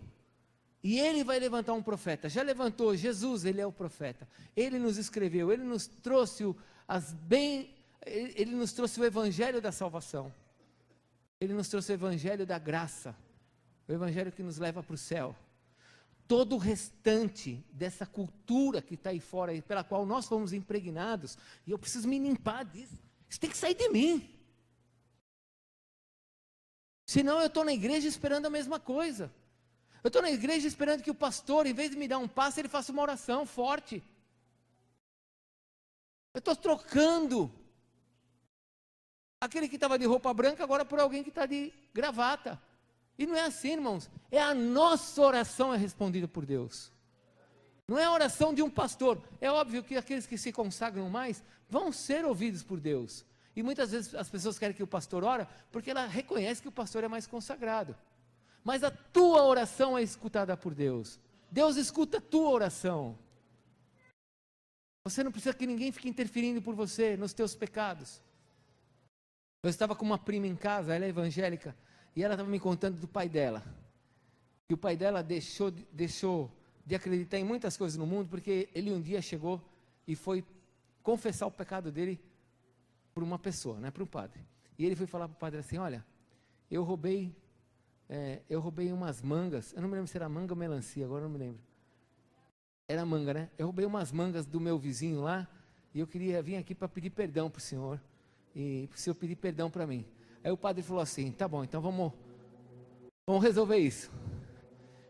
E Ele vai levantar um profeta. Já levantou Jesus, Ele é o profeta. Ele nos escreveu, Ele nos trouxe Ele nos trouxe o evangelho da salvação. Ele nos trouxe o evangelho da graça. O evangelho que nos leva para o céu. Todo o restante dessa cultura que está aí fora, pela qual nós fomos impregnados, e eu preciso me limpar disso. Isso tem que sair de mim. Senão eu estou na igreja esperando a mesma coisa. Eu estou na igreja esperando que o pastor, em vez de me dar um passe, ele faça uma oração forte. Eu estou trocando aquele que estava de roupa branca agora por alguém que está de gravata. E não é assim, irmãos. É a nossa oração é respondida por Deus. Não é a oração de um pastor. É óbvio que aqueles que se consagram mais vão ser ouvidos por Deus. E muitas vezes as pessoas querem que o pastor ore porque ela reconhece que o pastor é mais consagrado. Mas a tua oração é escutada por Deus. Deus escuta a tua oração. Você não precisa que ninguém fique interferindo por você nos teus pecados. Eu estava com uma prima em casa, ela é evangélica, e ela estava me contando do pai dela. Que o pai dela deixou de acreditar em muitas coisas no mundo, porque ele um dia chegou e foi confessar o pecado dele por uma pessoa, para um padre. E ele foi falar para o padre assim: olha, eu roubei umas mangas, eu não me lembro se era manga ou melancia, agora eu não me lembro. Era manga, né? Eu roubei umas mangas do meu vizinho lá, e eu queria vir aqui para pedir perdão para o senhor, e para o senhor pedir perdão para mim. Aí o padre falou assim: tá bom, então vamos resolver isso.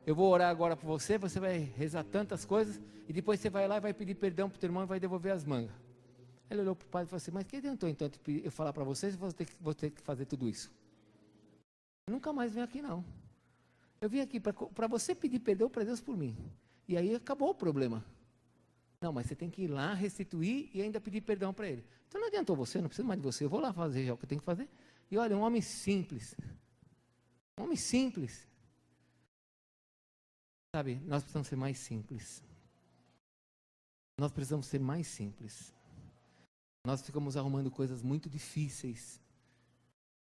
Eu vou orar agora por você, você vai rezar tantas coisas, e depois você vai lá e vai pedir perdão para o teu irmão e vai devolver as mangas. Ele olhou para o padre e falou assim, mas que adiantou então eu falar para vocês, vou ter que fazer tudo isso? Eu nunca mais venho aqui não. Eu vim aqui para você pedir perdão para Deus por mim. E aí acabou o problema. Não, mas você tem que ir lá, restituir e ainda pedir perdão para ele. Então não adiantou você, não precisa mais de você, eu vou lá fazer já o que eu tenho que fazer. E olha, um homem simples. Um homem simples. Sabe, nós precisamos ser mais simples. Nós precisamos ser mais simples. Nós ficamos arrumando coisas muito difíceis.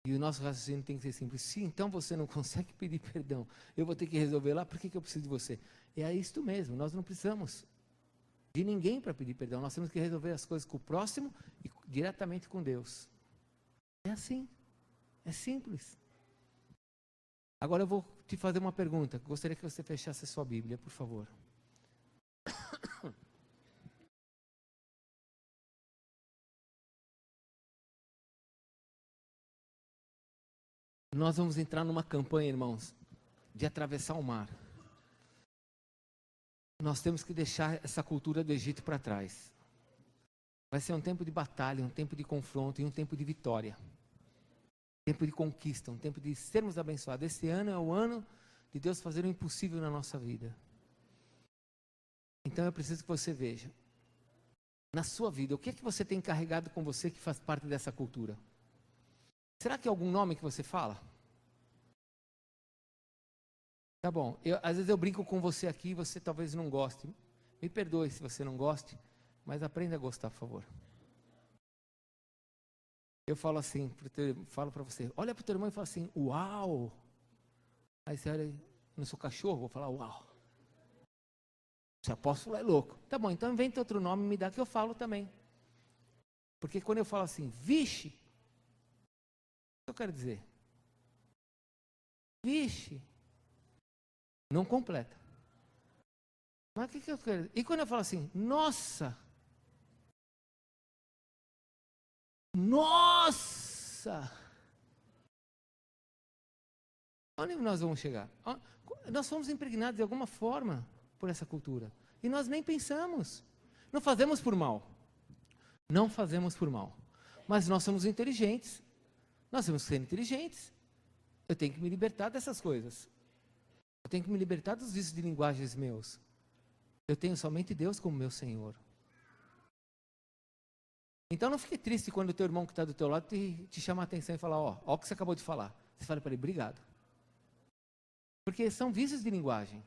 E o nosso raciocínio tem que ser simples. Se então você não consegue pedir perdão, eu vou ter que resolver lá, por que eu preciso de você? É isto mesmo, nós não precisamos de ninguém para pedir perdão. Nós temos que resolver as coisas com o próximo e diretamente com Deus. É assim, é simples. Agora eu vou te fazer uma pergunta. Gostaria que você fechasse a sua Bíblia, por favor. Nós vamos entrar numa campanha, irmãos, de atravessar o mar. Nós temos que deixar essa cultura do Egito para trás. Vai ser um tempo de batalha, um tempo de confronto e um tempo de vitória. Um tempo de conquista, um tempo de sermos abençoados. Esse ano é o ano de Deus fazer o impossível na nossa vida. Então eu preciso que você veja, na sua vida, o que é que você tem carregado com você que faz parte dessa cultura? Será que é algum nome que você fala? Tá bom, às vezes eu brinco com você aqui e você talvez não goste. Me perdoe se você não goste, mas aprenda a gostar, por favor. Eu falo assim, falo para você, olha para o teu irmão e fala assim, uau! Aí você olha, não sou cachorro, vou falar uau. Esse apóstolo é louco. Tá bom, então inventa outro nome e me dá que eu falo também. Porque quando eu falo assim, vixe, o que eu quero dizer? Vixe, não completa. Mas o que eu quero dizer? E quando eu falo assim, nossa, nossa, onde nós vamos chegar? Nós fomos impregnados de alguma forma por essa cultura. E nós nem pensamos. Não fazemos por mal. Não fazemos por mal. Mas nós somos inteligentes. Nós temos que ser inteligentes. Eu tenho que me libertar dessas coisas. Eu tenho que me libertar dos vícios de linguagens meus. Eu tenho somente Deus como meu Senhor. Então não fique triste quando o teu irmão que está do teu lado te chama a atenção e fala, ó o que você acabou de falar. Você fala para ele, obrigado. Porque são vícios de linguagem.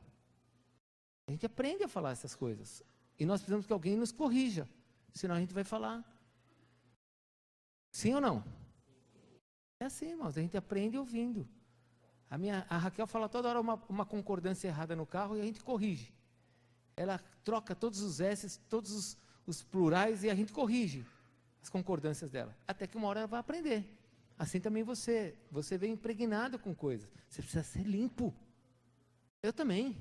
A gente aprende a falar essas coisas. E nós precisamos que alguém nos corrija. Senão a gente vai falar. Sim ou não? É assim, irmãos. A gente aprende ouvindo. A Raquel fala toda hora uma concordância errada no carro e a gente corrige. Ela troca todos os S's, todos os plurais e a gente corrige as concordâncias dela. Até que uma hora ela vai aprender. Assim também você. Você vem impregnado com coisas. Você precisa ser limpo. Eu também.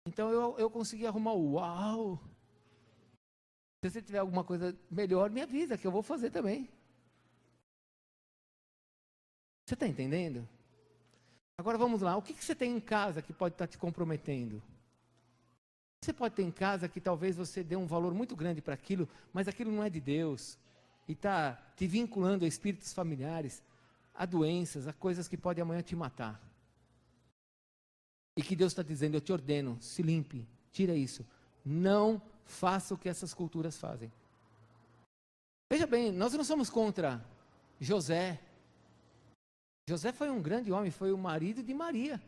Então eu consegui arrumar o uau. Se você tiver alguma coisa melhor, me avisa que eu vou fazer também. Você está entendendo? Agora vamos lá. O que você tem em casa que pode estar te comprometendo? Você pode ter em casa que talvez você dê um valor muito grande para aquilo, mas aquilo não é de Deus. E está te vinculando a espíritos familiares, a doenças, a coisas que podem amanhã te matar. E que Deus está dizendo, eu te ordeno, se limpe, tira isso. Não faça o que essas culturas fazem. Veja bem, nós não somos contra José. José foi um grande homem, foi o marido de Maria.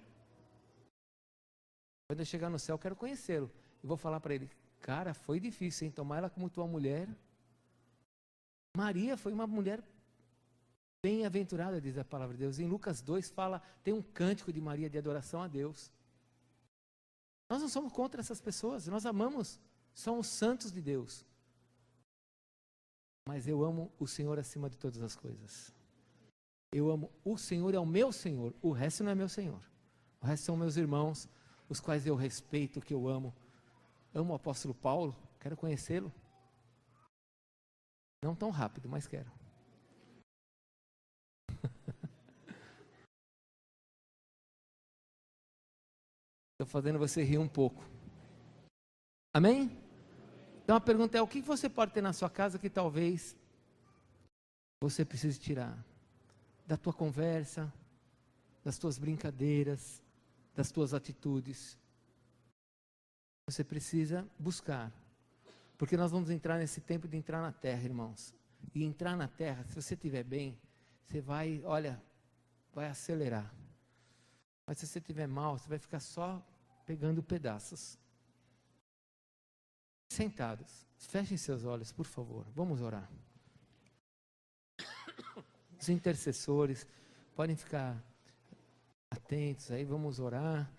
Quando eu chegar no céu, eu quero conhecê-lo. E vou falar para ele, cara, foi difícil, hein? Tomar ela como tua mulher. Maria foi uma mulher bem-aventurada, diz a palavra de Deus. Em Lucas 2 fala, tem um cântico de Maria de adoração a Deus. Nós não somos contra essas pessoas, nós amamos, somos santos de Deus. Mas eu amo o Senhor acima de todas as coisas. Eu amo o Senhor, é o meu Senhor, o resto não é meu Senhor. O resto são meus irmãos, os quais eu respeito, que eu amo. Amo o apóstolo Paulo, quero conhecê-lo. Não tão rápido, mas quero. Estou fazendo você rir um pouco. Amém? Então a pergunta é: o que você pode ter na sua casa que talvez você precise tirar? Da tua conversa, das tuas brincadeiras, das tuas atitudes. Você precisa buscar. Porque nós vamos entrar nesse tempo de entrar na terra, irmãos. E entrar na terra, se você estiver bem, você vai, olha, vai acelerar. Mas se você estiver mal, você vai ficar só pegando pedaços. Sentados, fechem seus olhos, por favor. Vamos orar. Os intercessores podem ficar atentos aí, vamos orar.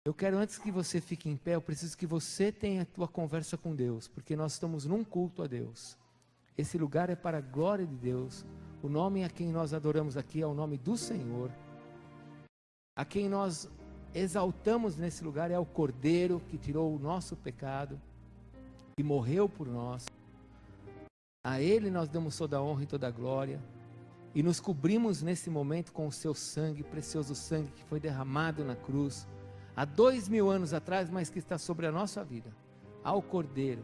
Eu quero, antes que você fique em pé, eu preciso que você tenha a tua conversa com Deus, porque nós estamos num culto a Deus. Esse lugar é para a glória de Deus. O nome a quem nós adoramos aqui é o nome do Senhor. A quem nós exaltamos nesse lugar é o Cordeiro que tirou o nosso pecado, que morreu por nós. A Ele nós damos toda a honra e toda a glória. E nos cobrimos nesse momento com o seu sangue, precioso sangue que foi derramado na cruz há 2000 anos atrás, mas que está sobre a nossa vida. Ao Cordeiro,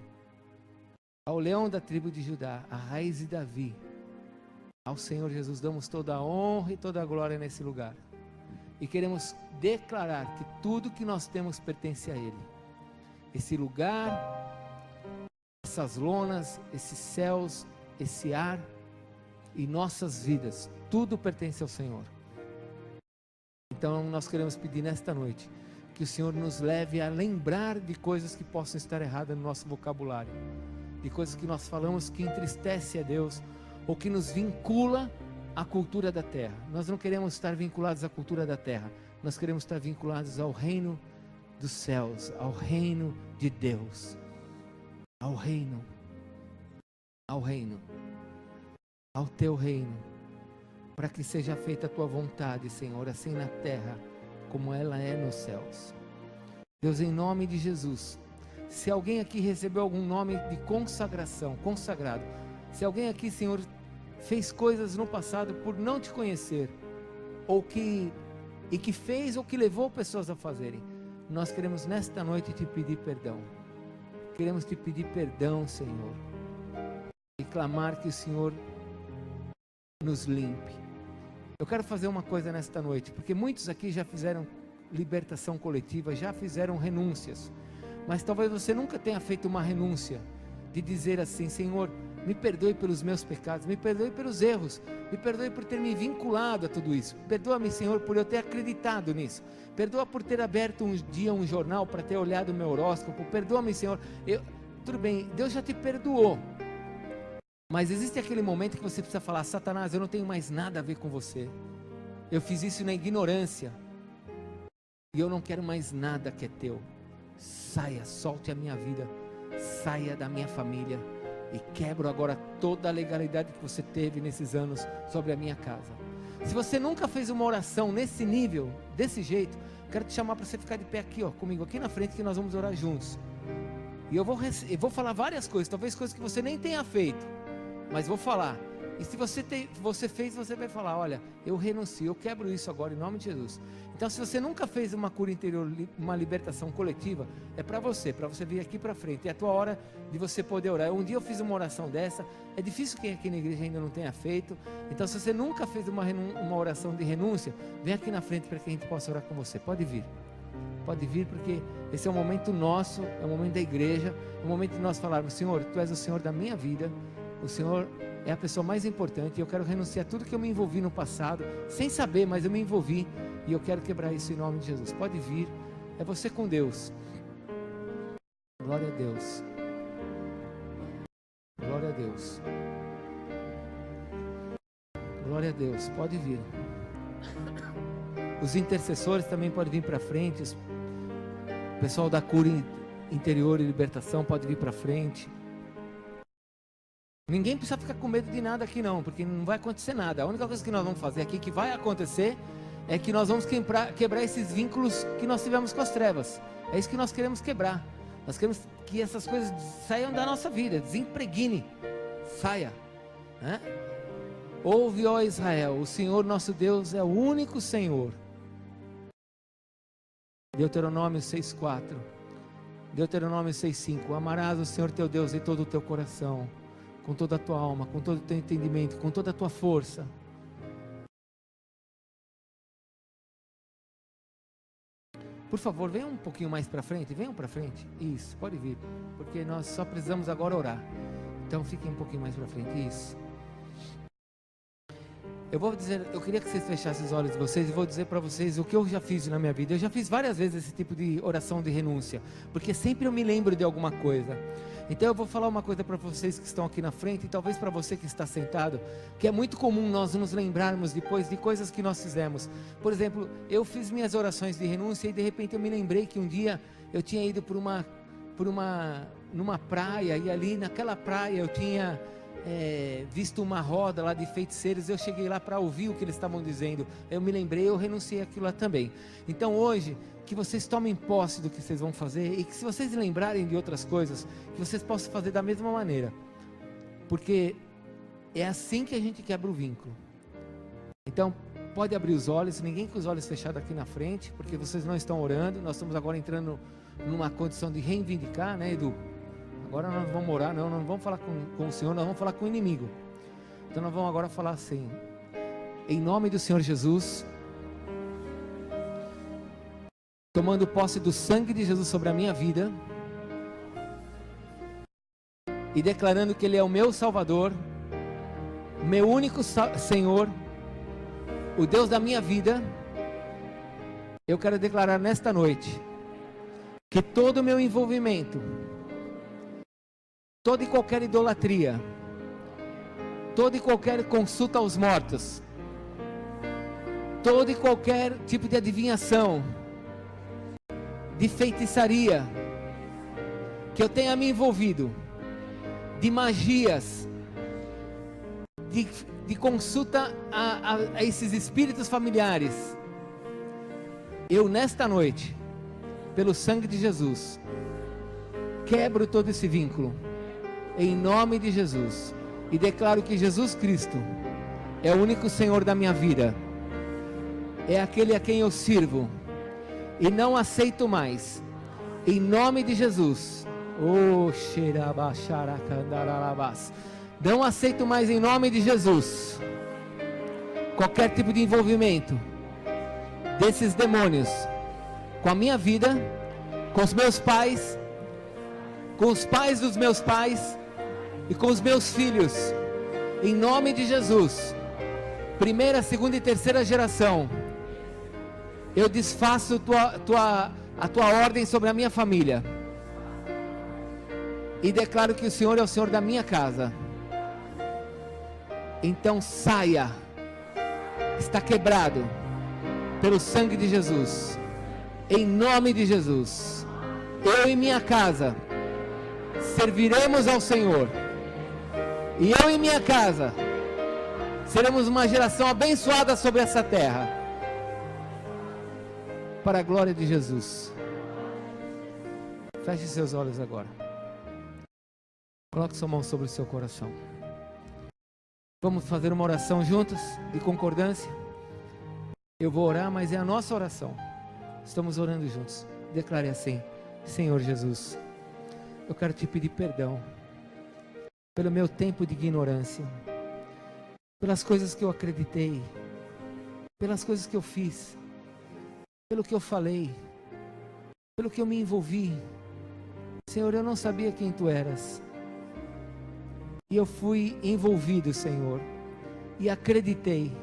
ao Leão da tribo de Judá, a raiz de Davi, ao Senhor Jesus damos toda a honra e toda a glória nesse lugar. E queremos declarar que tudo que nós temos pertence a Ele. Esse lugar, essas lonas, esses céus, esse ar e nossas vidas, tudo pertence ao Senhor. Então nós queremos pedir nesta noite que o Senhor nos leve a lembrar de coisas que possam estar erradas no nosso vocabulário, de coisas que nós falamos que entristece a Deus, ou que nos vincula à cultura da terra. Nós não queremos estar vinculados à cultura da terra, nós queremos estar vinculados ao reino dos céus, ao reino de Deus, ao reino, ao teu reino, para que seja feita a tua vontade, Senhor, assim na terra como ela é nos céus. Deus, em nome de Jesus, se alguém aqui recebeu algum nome de consagração, consagrado, se alguém aqui, Senhor, fez coisas no passado por não te conhecer, ou que fez ou que levou pessoas a fazerem, nós queremos nesta noite te pedir perdão. Queremos te pedir perdão, Senhor, e clamar que o Senhor nos limpe. Eu quero fazer uma coisa nesta noite, porque muitos aqui já fizeram libertação coletiva, já fizeram renúncias, mas talvez você nunca tenha feito uma renúncia, de dizer assim: Senhor, me perdoe pelos meus pecados, me perdoe pelos erros, me perdoe por ter me vinculado a tudo isso, perdoa-me, Senhor, por eu ter acreditado nisso, perdoa por ter aberto um dia um jornal para ter olhado o meu horóscopo, perdoa-me, Senhor, tudo bem, Deus já te perdoou, mas existe aquele momento que você precisa falar: Satanás, eu não tenho mais nada a ver com você, eu fiz isso na ignorância, e eu não quero mais nada que é teu, saia, solte a minha vida, saia da minha família, e quebro agora toda a legalidade que você teve nesses anos sobre a minha casa. Se você nunca fez uma oração nesse nível, desse jeito, quero te chamar para você ficar de pé aqui, ó, comigo, aqui na frente, que nós vamos orar juntos. E eu vou falar várias coisas, talvez coisas que você nem tenha feito, mas vou falar. E se você fez, você vai falar: olha, eu renuncio, eu quebro isso agora em nome de Jesus. Então, se você nunca fez uma cura interior, uma libertação coletiva, é para você vir aqui para frente, é a tua hora de você poder orar. Um dia eu fiz uma oração dessa, é difícil quem aqui na igreja ainda não tenha feito. Então, se você nunca fez uma oração de renúncia, vem aqui na frente para que a gente possa orar com você. Pode vir, porque esse é um momento nosso, é um momento da igreja, é um momento de nós falarmos: Senhor, Tu és o Senhor da minha vida, o Senhor é a pessoa mais importante, e eu quero renunciar a tudo que eu me envolvi no passado, sem saber, mas eu me envolvi, e eu quero quebrar isso em nome de Jesus. Pode vir, é você com Deus. Glória a Deus, glória a Deus, glória a Deus. Pode vir. Os intercessores também podem vir para frente, o pessoal da cura interior e libertação pode vir para frente. Ninguém precisa ficar com medo de nada aqui não, porque não vai acontecer nada. A única coisa que nós vamos fazer aqui, que vai acontecer, é que nós vamos quebrar esses vínculos que nós tivemos com as trevas. É isso que nós queremos quebrar. Nós queremos que essas coisas saiam da nossa vida, desimpregne, saia, né? Ouve, ó Israel, o Senhor nosso Deus é o único Senhor. Deuteronômio 6,4. Deuteronômio 6,5. Amarás o Senhor teu Deus em todo o teu coração, com toda a tua alma, com todo o teu entendimento, com toda a tua força. Por favor, venham um pouquinho mais para frente, venham para frente. Isso, pode vir, porque nós só precisamos agora orar. Então fiquem um pouquinho mais para frente, isso. Eu queria que vocês fechassem os olhos de vocês e vou dizer para vocês o que eu já fiz na minha vida. Eu já fiz várias vezes esse tipo de oração de renúncia, porque sempre eu me lembro de alguma coisa. Então eu vou falar uma coisa para vocês que estão aqui na frente e talvez para você que está sentado, que é muito comum nós nos lembrarmos depois de coisas que nós fizemos. Por exemplo, eu fiz minhas orações de renúncia e de repente eu me lembrei que um dia eu tinha ido numa praia e ali naquela praia eu tinha visto uma roda lá de feiticeiros. Eu cheguei lá para ouvir o que eles estavam dizendo. Eu me lembrei, eu renunciei àquilo lá também. Então hoje, que vocês tomem posse do que vocês vão fazer, e que se vocês lembrarem de outras coisas, que vocês possam fazer da mesma maneira, porque é assim que a gente quebra o vínculo. Então pode abrir os olhos, ninguém com os olhos fechados aqui na frente, porque vocês não estão orando. Nós estamos agora entrando numa condição de reivindicar, né, Edu? Agora nós não vamos orar, não vamos falar com o Senhor, nós vamos falar com o inimigo. Então nós vamos agora falar assim: em nome do Senhor Jesus, tomando posse do sangue de Jesus sobre a minha vida, e declarando que Ele é o meu Salvador, meu único Senhor, o Deus da minha vida, eu quero declarar nesta noite, que todo o meu envolvimento, toda e qualquer idolatria, toda e qualquer consulta aos mortos, todo e qualquer tipo de adivinhação, de feitiçaria, que eu tenha me envolvido, de magias, de consulta a esses espíritos familiares, eu nesta noite, pelo sangue de Jesus, quebro todo esse vínculo, em nome de Jesus, e declaro que Jesus Cristo é o único Senhor da minha vida, é aquele a quem eu sirvo, e não aceito mais, em nome de Jesus. Não aceito mais, em nome de Jesus, qualquer tipo de envolvimento desses demônios com a minha vida, com os meus pais, com os pais dos meus pais e com os meus filhos, em nome de Jesus. Primeira, segunda e terceira geração, eu desfaço a tua ordem sobre a minha família, e declaro que o Senhor é o Senhor da minha casa. Então saia, está quebrado pelo sangue de Jesus, em nome de Jesus. Eu e minha casa serviremos ao Senhor, e eu e minha casa seremos uma geração abençoada sobre essa terra, para a glória de Jesus. Feche seus olhos agora, coloque sua mão sobre o seu coração. Vamos fazer uma oração juntos, de concordância. Eu vou orar, mas é a nossa oração. Estamos orando juntos. Declare assim: Senhor Jesus, eu quero te pedir perdão pelo meu tempo de ignorância, pelas coisas que eu acreditei, pelas coisas que eu fiz, pelo que eu falei, pelo que eu me envolvi. Senhor, eu não sabia quem Tu eras, e eu fui envolvido, Senhor, e acreditei,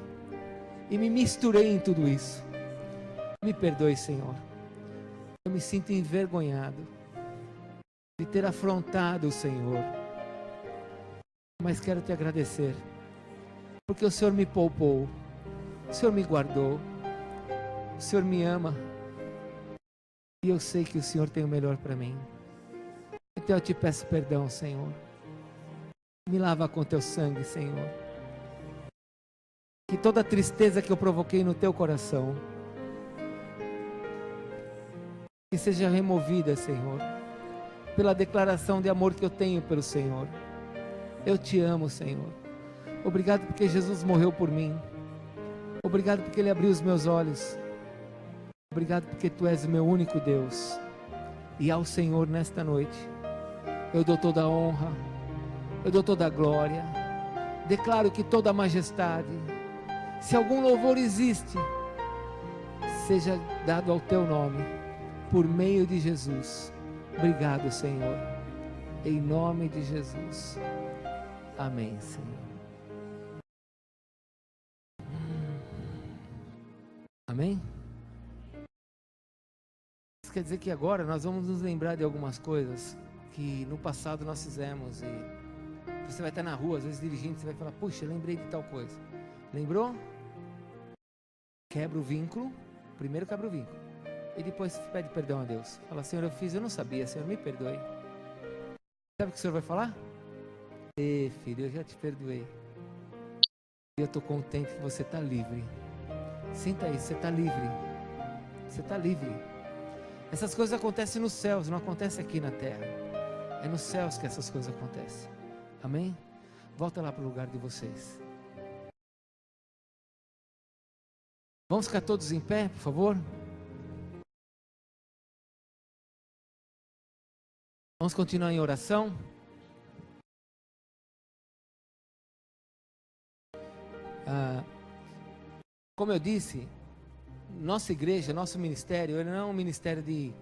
e me misturei em tudo isso. Me perdoe, Senhor. Eu me sinto envergonhado de ter afrontado o Senhor, mas quero te agradecer, porque o Senhor me poupou, o Senhor me guardou, o Senhor me ama, e eu sei que o Senhor tem o melhor para mim. Então eu te peço perdão, Senhor. Me lava com teu sangue, Senhor. Que toda a tristeza que eu provoquei no teu coração, que seja removida, Senhor, pela declaração de amor que eu tenho pelo Senhor. Eu te amo, Senhor. Obrigado porque Jesus morreu por mim. Obrigado porque Ele abriu os meus olhos. Obrigado porque Tu és o meu único Deus. E ao Senhor nesta noite, eu dou toda a honra, eu dou toda a glória, declaro que toda a majestade, se algum louvor existe, seja dado ao Teu nome, por meio de Jesus. Obrigado, Senhor, em nome de Jesus. Amém, Senhor. Amém? Isso quer dizer que agora nós vamos nos lembrar de algumas coisas que no passado nós fizemos, e você vai estar na rua, às vezes dirigindo, você vai falar, puxa, lembrei de tal coisa. Lembrou? Quebra o vínculo, primeiro quebra o vínculo, e depois pede perdão a Deus. Fala, Senhor, eu fiz, eu não sabia, Senhor, me perdoe. Sabe o que o Senhor vai falar? Ei, filho, eu já te perdoei. E eu estou contente que você está livre. Sinta isso, você está livre. Você está livre. Essas coisas acontecem nos céus, não acontecem aqui na terra. É nos céus que essas coisas acontecem. Amém? Volta lá para o lugar de vocês. Vamos ficar todos em pé, por favor? Vamos continuar em oração. Como eu disse, nossa igreja, nosso ministério, ele não é um ministério de...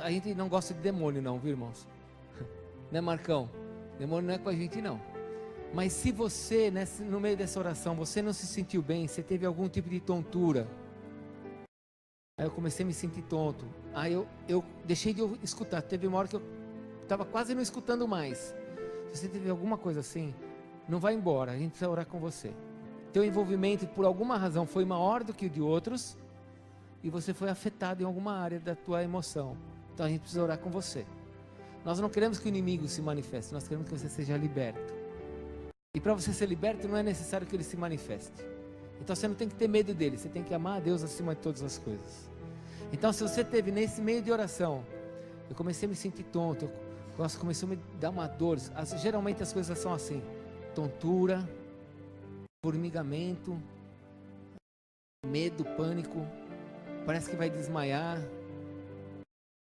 A gente não gosta de demônio não, viu, irmãos? Né, Marcão? Demônio não é com a gente não. Mas se você, no meio dessa oração, você não se sentiu bem, você teve algum tipo de tontura, aí eu comecei a me sentir tonto, aí eu deixei de escutar, teve uma hora que eu estava quase não escutando mais. Se você teve alguma coisa assim, não vai embora, a gente precisa orar com você. Teu envolvimento por alguma razão foi maior do que o de outros, e você foi afetado em alguma área da tua emoção, então a gente precisa orar com você. Nós não queremos que o inimigo se manifeste, nós queremos que você seja liberto. E para você ser liberto não é necessário que ele se manifeste. Então você não tem que ter medo dele, você tem que amar a Deus acima de todas as coisas. Então se você teve nesse meio de oração, eu comecei a me sentir tonto, começou a me dar uma dor, geralmente as coisas são assim, tontura, formigamento, medo, pânico, parece que vai desmaiar,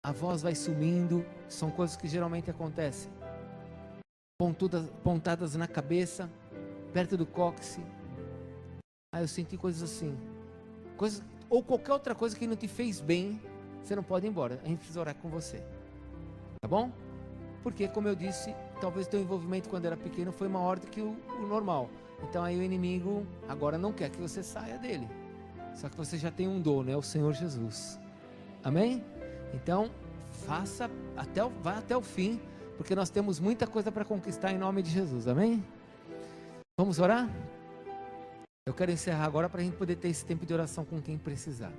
a voz vai sumindo, são coisas que geralmente acontecem. Pontadas na cabeça, perto do cóccix. Aí eu senti coisas assim, ou qualquer outra coisa que não te fez bem, você não pode ir embora, a gente precisa orar com você, tá bom? Porque, como eu disse, talvez teu envolvimento quando era pequeno foi maior do que o normal. Então aí o inimigo agora não quer que você saia dele. Só que você já tem um dono, é o Senhor Jesus. Amém? Então, vá até o fim, porque nós temos muita coisa para conquistar em nome de Jesus. Amém? Vamos orar? Eu quero encerrar agora para a gente poder ter esse tempo de oração com quem precisar.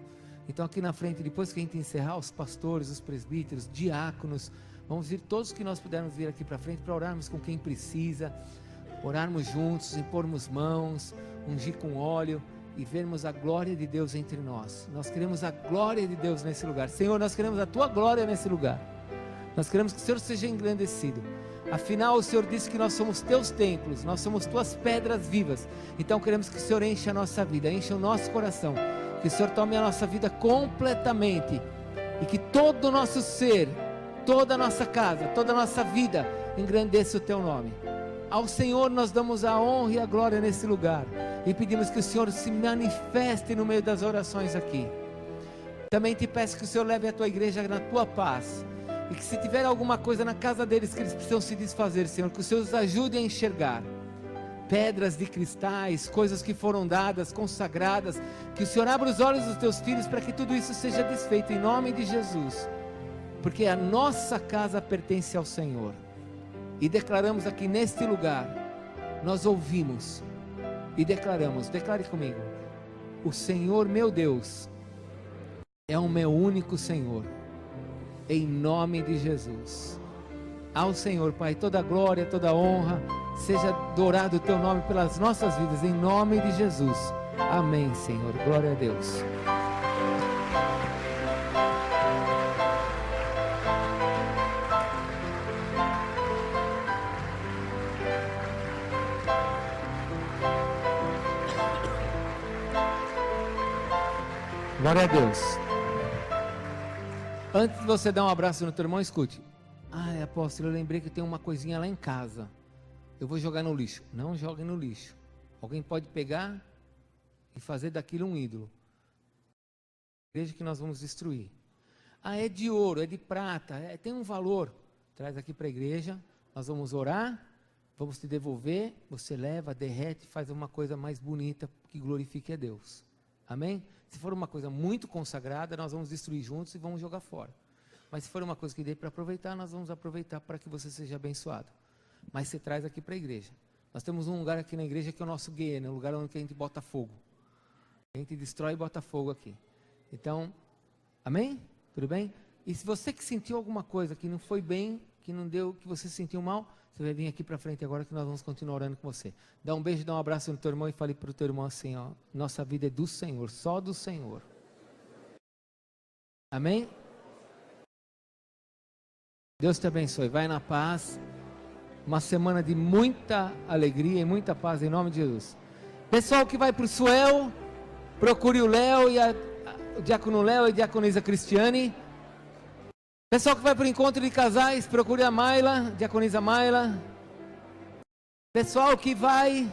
Então aqui na frente, depois que a gente encerrar, os pastores, os presbíteros, diáconos, vamos vir todos que nós pudermos vir aqui para frente para orarmos com quem precisa, orarmos juntos, impormos mãos, ungir com óleo e vermos a glória de Deus entre nós. Nós queremos a glória de Deus nesse lugar. Senhor, nós queremos a Tua glória nesse lugar. Nós queremos que o Senhor seja engrandecido. Afinal, o Senhor disse que nós somos Teus templos, nós somos Tuas pedras vivas. Então queremos que o Senhor encha a nossa vida, encha o nosso coração, que o Senhor tome a nossa vida completamente e que todo o nosso ser, toda a nossa casa, toda a nossa vida engrandeça o Teu nome. Ao Senhor nós damos a honra e a glória nesse lugar e pedimos que o Senhor se manifeste no meio das orações aqui. Também te peço que o Senhor leve a Tua igreja na Tua paz e que se tiver alguma coisa na casa deles que eles precisam se desfazer, Senhor, que o Senhor os ajude a enxergar pedras de cristais, coisas que foram dadas, consagradas, que o Senhor abra os olhos dos Teus filhos para que tudo isso seja desfeito em nome de Jesus, porque a nossa casa pertence ao Senhor. E declaramos aqui neste lugar, nós ouvimos e declaramos, declare comigo: o Senhor meu Deus é o meu único Senhor, em nome de Jesus. Ao Senhor, Pai, toda glória, toda honra, seja adorado o Teu nome pelas nossas vidas, em nome de Jesus. Amém, Senhor, glória a Deus. Glória a Deus. Antes de você dar um abraço no teu irmão, escute. Ah, apóstolo, eu lembrei que tem uma coisinha lá em casa. Eu vou jogar no lixo. Não jogue no lixo. Alguém pode pegar e fazer daquilo um ídolo. Veja que nós vamos destruir. Ah, é de ouro, é de prata, tem um valor. Traz aqui para a igreja, nós vamos orar, vamos te devolver, você leva, derrete, faz uma coisa mais bonita que glorifique a Deus. Amém? Se for uma coisa muito consagrada, nós vamos destruir juntos e vamos jogar fora. Mas se for uma coisa que dê para aproveitar, nós vamos aproveitar para que você seja abençoado. Mas você traz aqui para a igreja. Nós temos um lugar aqui na igreja que é o nosso guia, um lugar onde a gente bota fogo. A gente destrói e bota fogo aqui. Então, amém? Tudo bem? E se você que sentiu alguma coisa que não foi bem, que não deu, que você se sentiu mal, você vai vir aqui para frente agora que nós vamos continuar orando com você. Dá um beijo, dá um abraço no teu irmão e fale para o teu irmão assim, ó, nossa vida é do Senhor, só do Senhor. Amém? Deus te abençoe, vai na paz. Uma semana de muita alegria e muita paz em nome de Jesus. Pessoal que vai para o Suel, procure o Léo e o diácono Léo e a diaconisa Cristiane. Pessoal que vai para o encontro de casais, procure a Maila, diaconisa Maila. Pessoal que vai